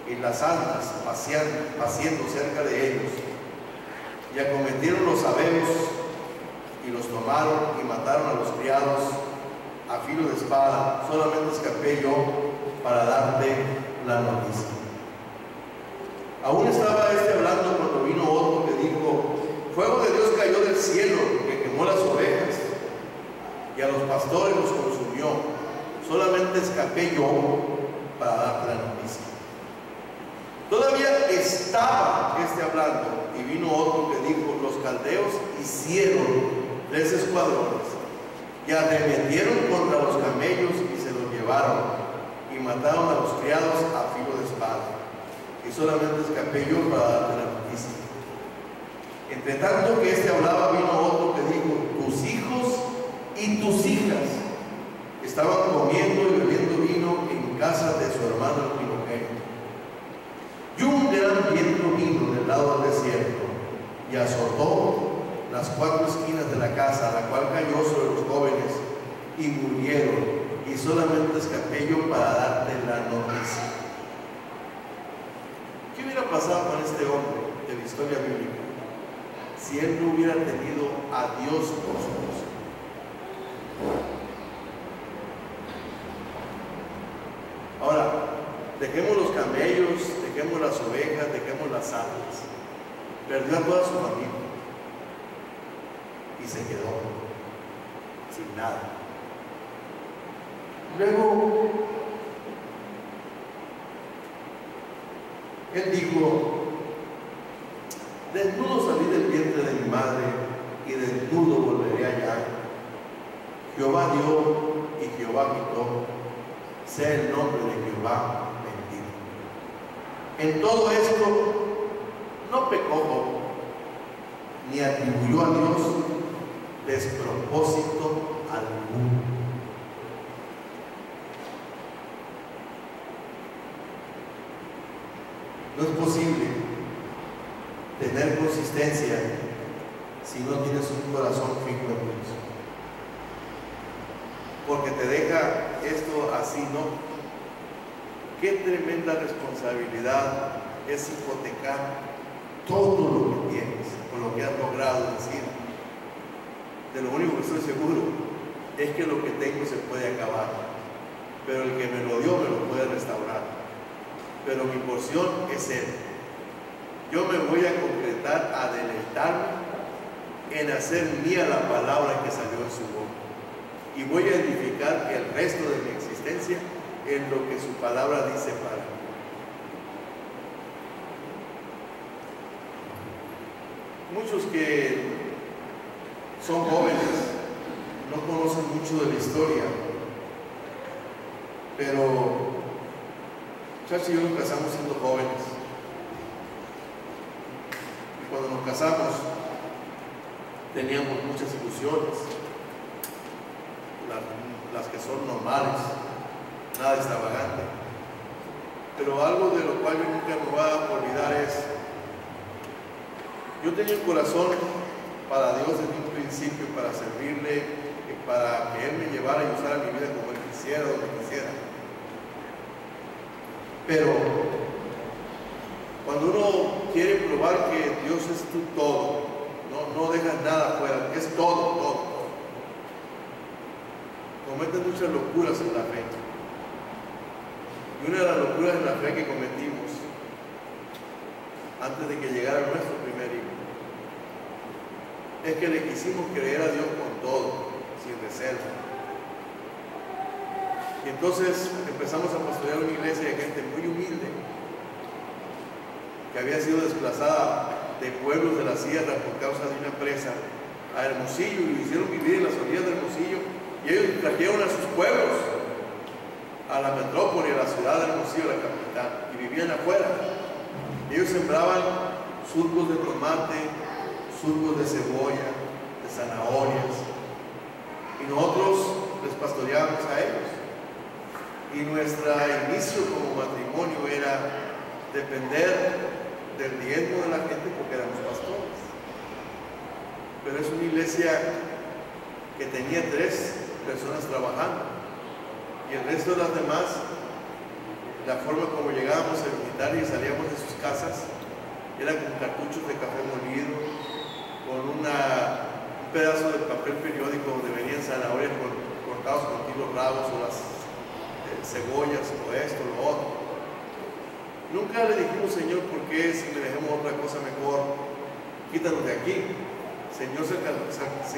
y las asnas paciendo cerca de ellos, y acometieron los sabeos y los tomaron y mataron a los criados a filo de espada. Solamente escapé yo para darte la noticia. Aún estaba hablando cuando vino otro que dijo, fuego de Dios cayó del cielo que quemó las ovejas y a los pastores los consumió. Solamente escapé yo para darte la noticia. Todavía estaba hablando y vino otro que dijo, los caldeos hicieron 3 escuadrones y arremetieron contra los camellos y se los llevaron y mataron a los criados a filo de espada. Y solamente escapé yo para darte la noticia. Entre tanto que hablaba, vino otro que dijo, tus hijos y tus hijas estaban comiendo y bebiendo vino en casa de su hermano el primogénito. Y un gran viento vino del lado del desierto y azotó las 4 esquinas de la casa, la cual cayó sobre los jóvenes y murieron. Y solamente escapé yo para darte la noticia. ¿Qué hubiera pasado con este hombre de la historia bíblica si él no hubiera tenido a Dios por su cosa? Ahora, camellos, dejemos las ovejas, dejemos las aves. Perdió a toda su familia y se quedó sin nada. Luego, él dijo: desnudo salí del vientre de mi madre y desnudo volveré allá. Jehová dio y Jehová quitó, sea el nombre de Jehová bendito. En todo esto no pecó Job, ni atribuyó a Dios despropósito alguno. No es posible tener consistencia si no tienes un corazón fijo en Dios. Porque te deja esto así, ¿no? Qué tremenda responsabilidad es hipotecar todo lo que tienes, o lo que has logrado decir. De lo único que estoy seguro es que lo que tengo se puede acabar, pero el que me lo dio me lo puede restaurar. Pero mi porción es Él. Yo me voy a concretar, a deleitarme en hacer mía la palabra que salió en su boca. Y voy a edificar el resto de mi existencia en lo que su palabra dice para mí. Muchos que son jóvenes no conocen mucho de la historia, pero Chachi y yo nos casamos siendo jóvenes. Y cuando nos casamos teníamos muchas ilusiones, las que son normales, nada extravagante. Pero algo de lo cual yo nunca me voy a olvidar es: yo tenía un corazón para Dios desde un principio, para servirle, para que Él me llevara y usara mi vida como Él quisiera, donde quisiera. Pero cuando uno quiere probar que Dios es tu todo, no dejas nada fuera, es todo. Cometen muchas locuras en la fe. Y una de las locuras en la fe que cometimos antes de que llegara nuestro primer hijo es que le quisimos creer a Dios con todo, sin reserva. Y entonces empezamos a pastorear una iglesia de gente muy humilde que había sido desplazada de pueblos de la sierra por causa de una empresa a Hermosillo, y lo hicieron vivir en las orillas de Hermosillo, y ellos trajeron a sus pueblos a la metrópoli, a la ciudad de Hermosillo, la capital, y vivían afuera. Ellos sembraban surcos de tomate, surcos de cebolla, de zanahorias, y nosotros les pastoreábamos a ellos. Y nuestro inicio como matrimonio era depender del diezmo de la gente porque éramos pastores. Pero es una iglesia que tenía 3 personas trabajando, y el resto de las demás, la forma como llegábamos a visitar y salíamos de sus casas era con cartuchos de café molido, con un pedazo de papel periódico donde venían zanahorias cortados con kilos rabos, o las cebollas, o esto, lo otro. Nunca le dijimos: Señor, ¿por qué si le dejamos otra cosa mejor? Quítanos de aquí. El Señor se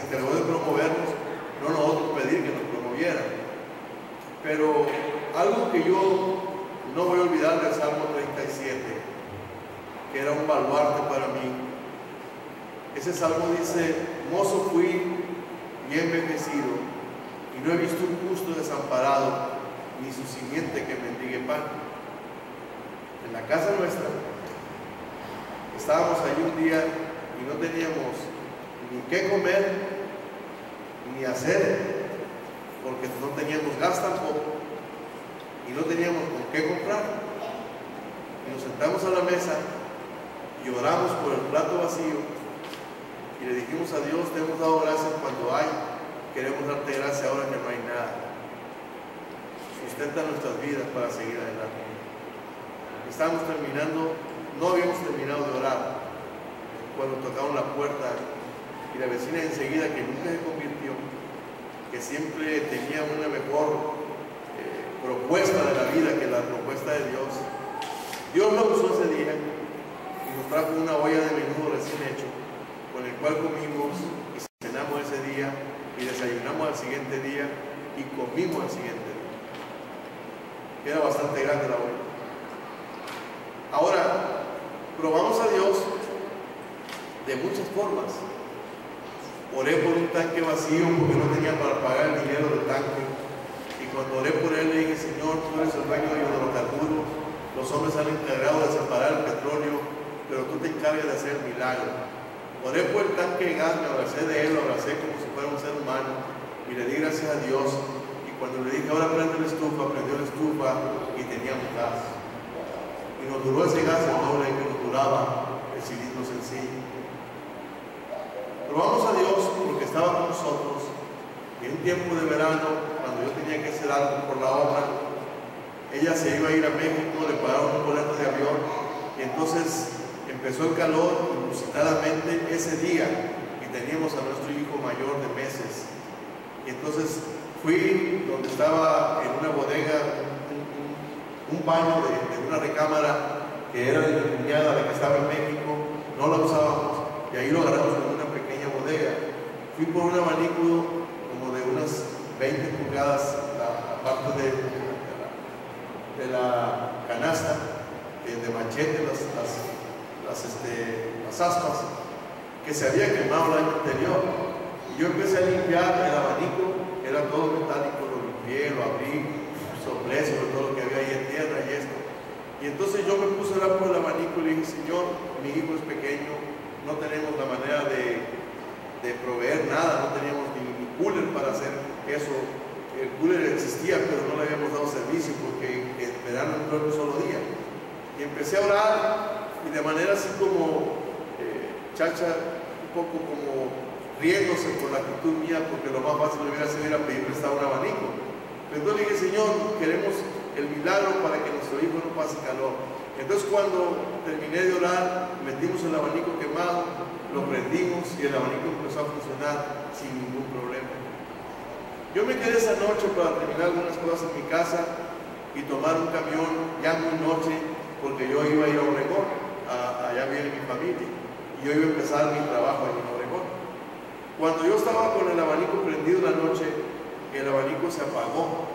encargó de promovernos, no nosotros pedir que nos promovieran. Pero algo que yo no voy a olvidar del Salmo 37, que era un baluarte para mí. Ese salmo dice: mozo fui y envejecido, y no he visto un justo desamparado, ni su simiente que mendigue pan. En la casa nuestra estábamos allí un día y no teníamos ni qué comer ni hacer, porque no teníamos gas tampoco y no teníamos con qué comprar. Y nos sentamos a la mesa y oramos por el plato vacío y le dijimos a Dios: te hemos dado gracias cuando hay, queremos darte gracias ahora que no hay nada. Sustenta nuestras vidas para seguir adelante. Estábamos terminando, no habíamos terminado de orar cuando tocaron la puerta, y la vecina enseguida, que nunca se convirtió, que siempre tenía una mejor propuesta de la vida que la propuesta de Dios, Dios lo usó ese día y nos trajo una olla de menudo recién hecho, con el cual comimos y cenamos ese día y desayunamos al siguiente día y comimos al siguiente día. Era bastante grande la olla. Ahora, probamos a Dios de muchas formas. Oré por un tanque vacío porque no tenía para pagar el dinero del tanque. Y cuando oré por él, le dije: Señor, tú eres el dueño de hidrocarburos, los hombres han encargado de separar el petróleo, pero tú te encargas de hacer el milagro. Oré por el tanque de gas, me abracé de él, lo abracé como si fuera un ser humano y le di gracias a Dios. Y cuando le dije: ahora prende la estufa, prendió la estufa y teníamos gas. Y nos duró ese gas el doble que nos duraba el cilindro sencillo. Probamos a Dios porque estaba con nosotros. Y en un tiempo de verano, cuando yo tenía que hacer algo por la obra, ella se iba a ir a México, le pagaron un boleto de avión, y entonces empezó el calor inusitadamente ese día, y teníamos a nuestro hijo mayor de meses. Y entonces fui donde estaba en una bodega, un baño de una recámara que era de mi cuñada, la que estaba en México, no la usábamos, y ahí lo agarramos en una pequeña bodega. Fui por un abanico como de unas 20 pulgadas, la parte de la canasta, de machete, las aspas, que se había quemado el año anterior. Y yo empecé a limpiar el abanico, era todo metálico, lo limpié, lo abrí, soplé sobre todo lo que había ahí en tierra y esto. Y entonces yo me puse a orar por el abanico y le dije: Señor, mi hijo es pequeño, no tenemos la manera de proveer nada, no teníamos ni cooler para hacer eso. El cooler existía, pero no le habíamos dado servicio porque en verano entró en un solo día. Y empecé a orar, y de manera así como chacha, un poco como riéndose por la actitud mía, porque lo más fácil hubiera sido ir a pedir prestado un abanico. Pero entonces le dije: Señor, queremos el milagro para que nuestro hijo no pase calor. Entonces cuando terminé de orar, metimos el abanico quemado, lo prendimos y el abanico empezó a funcionar sin ningún problema. Yo me quedé esa noche para terminar algunas cosas en mi casa y tomar un camión ya muy noche, porque yo iba a ir a Obregón, allá viene mi familia, y yo iba a empezar mi trabajo en Obregón. Cuando yo estaba con el abanico prendido la noche, el abanico se apagó.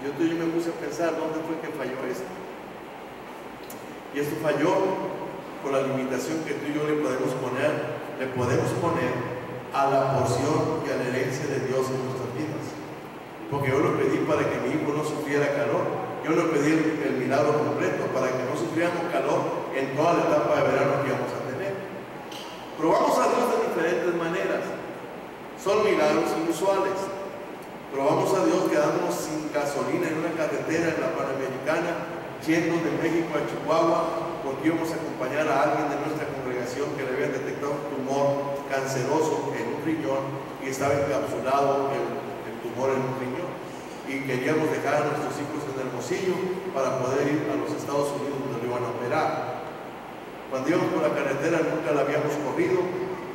Entonces yo me puse a pensar: ¿dónde fue que falló esto? Y esto falló por la limitación que tú y yo le podemos poner a la porción y a la herencia de Dios en nuestras vidas. Porque yo lo pedí para que mi hijo no sufriera calor. Yo le pedí el milagro completo para que no sufriéramos calor en toda la etapa de verano que íbamos a tener. Probamos a Dios de diferentes maneras. Son milagros inusuales. Probamos a Dios quedándonos sin gasolina en una carretera en la Panamericana, yendo de México a Chihuahua, porque íbamos a acompañar a alguien de nuestra congregación que le habían detectado un tumor canceroso en un riñón y estaba encapsulado el tumor en un riñón. Y queríamos dejar a nuestros hijos en Hermosillo para poder ir a los Estados Unidos donde lo iban a operar. Cuando íbamos por la carretera nunca la habíamos corrido,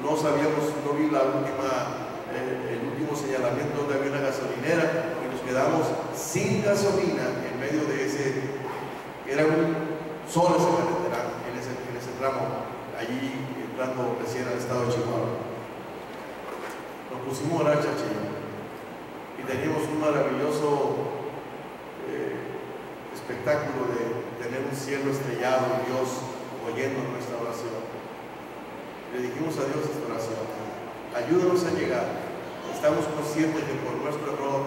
no vi el último señalamiento donde había una gasolinera, y nos quedamos sin gasolina en medio de era un solo esa carretera, en ese tramo, allí entrando recién al estado de Chihuahua. Nos pusimos a orar, chachillo, y teníamos un maravilloso espectáculo de tener un cielo estrellado y Dios oyendo nuestra oración. Le dijimos a Dios esta oración: ayúdanos a llegar. Estamos conscientes que por nuestro error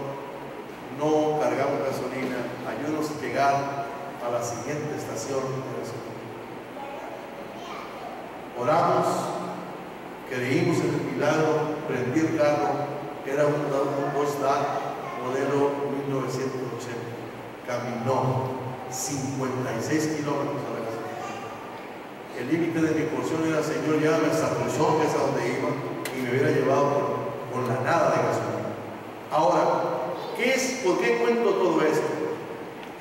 no cargamos gasolina. Ayúdanos a llegar a la siguiente estación de gasolina. Oramos, creímos en el milagro, prendí el carro, que era un Dodge Dart modelo 1980. Caminó 56 kilómetros a la gasolina. El límite de mi porción era: Señor, llévame hasta Pulsón, que es a donde iba, y me hubiera llevado con la nada de gasolina. Ahora, ¿por qué cuento todo esto?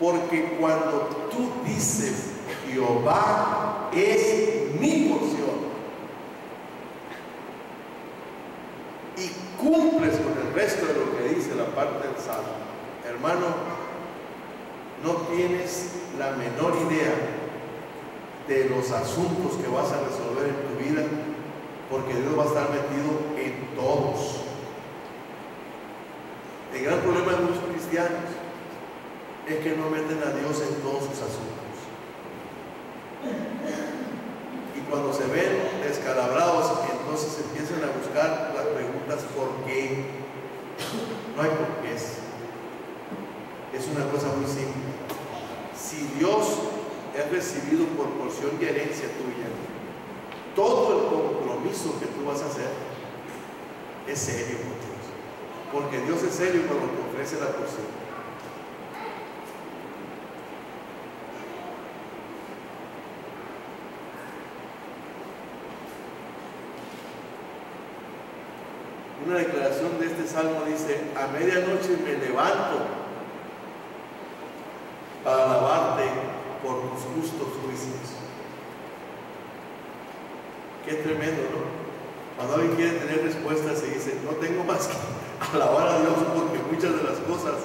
Porque cuando tú dices: Jehová es mi porción, y cumples con el resto de lo que dice la parte del Salmo, hermano, no tienes la menor idea de los asuntos que vas a resolver en tu vida, porque Dios va a estar metido en todos. El gran problema de muchos cristianos es que no meten a Dios en todos sus asuntos. Y cuando se ven descalabrados, entonces empiezan a buscar las preguntas ¿por qué? No hay por qué. Es una cosa muy simple. Si Dios es recibido por porción y herencia tuya, todo el compromiso que tú vas a hacer es serio con Dios, porque Dios es serio cuando te ofrece la porción. Una declaración de este salmo dice: a medianoche me levanto para alabarte por tus justos juicios. Qué tremendo, ¿no? Cuando alguien quiere tener respuestas y dice, no tengo más que alabar a Dios, porque muchas de las cosas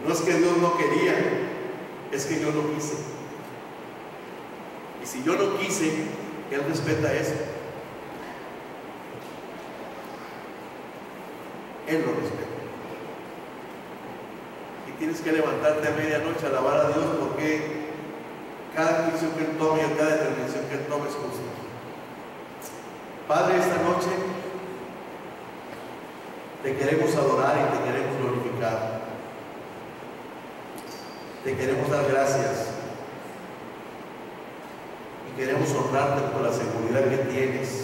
no es que Dios no quería, es que yo no quise. Y si yo no quise, Él respeta eso. Él lo respeta. Y tienes que levantarte a medianoche a alabar a Dios, porque cada decisión que Él tome y cada determinación que Él tome es justa. Padre, esta noche te queremos adorar y te queremos glorificar. Te queremos dar gracias y queremos honrarte por la seguridad que tienes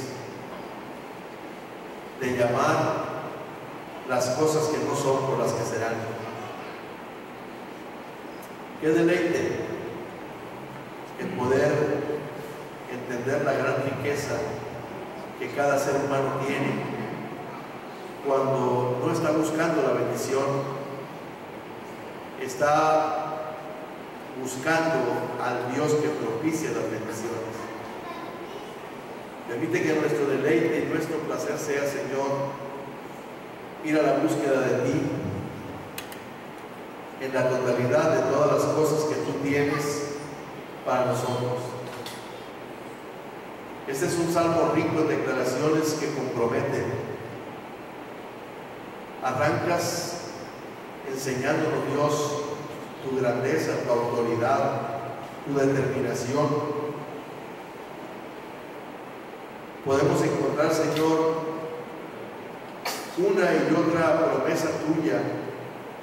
de llamar las cosas que no son por las que serán. Qué deleite el poder entender la gran riqueza que cada ser humano tiene cuando no está buscando la bendición, está buscando al Dios que propicia las bendiciones. Permite que nuestro deleite y nuestro placer sea, Señor, ir a la búsqueda de ti en la totalidad de todas las cosas que tú tienes para nosotros. Este es un salmo rico en declaraciones que comprometen. Arrancas enseñándonos, Dios, tu grandeza, tu autoridad, tu determinación. Podemos encontrar, Señor, una y otra promesa tuya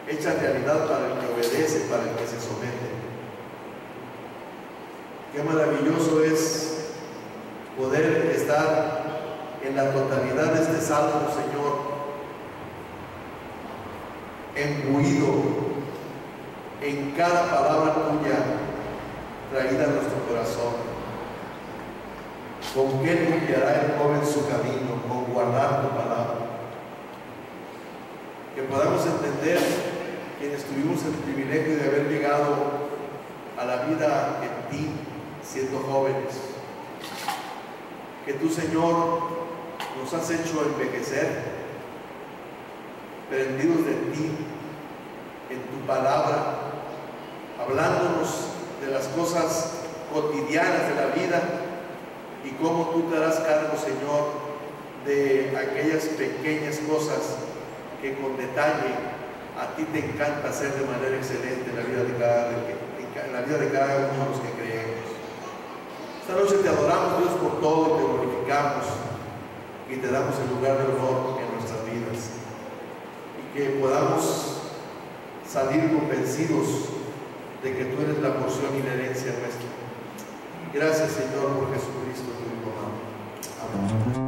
hecha realidad para el que obedece, para el que se somete. Qué maravilloso es poder estar en la totalidad de este salmo, Señor, embuido en cada palabra tuya traída a nuestro corazón. ¿Con qué limpiará el joven su camino? Con guardar tu palabra. Que podamos entender, quienes tuvimos el privilegio de haber llegado a la vida en ti, siendo jóvenes, que tú, Señor, nos has hecho envejecer, prendidos de ti, en tu palabra, hablándonos de las cosas cotidianas de la vida y cómo tú te harás cargo, Señor, de aquellas pequeñas cosas que con detalle a ti te encanta hacer de manera excelente en la vida de cada uno de los que creemos. Esta noche te adoramos, Dios, por todo y te glorificamos y te damos el lugar de honor en nuestras vidas, y que podamos salir convencidos de que tú eres la porción y la herencia nuestra. Gracias, Señor, por Jesucristo, tu Hijo amado. Amén.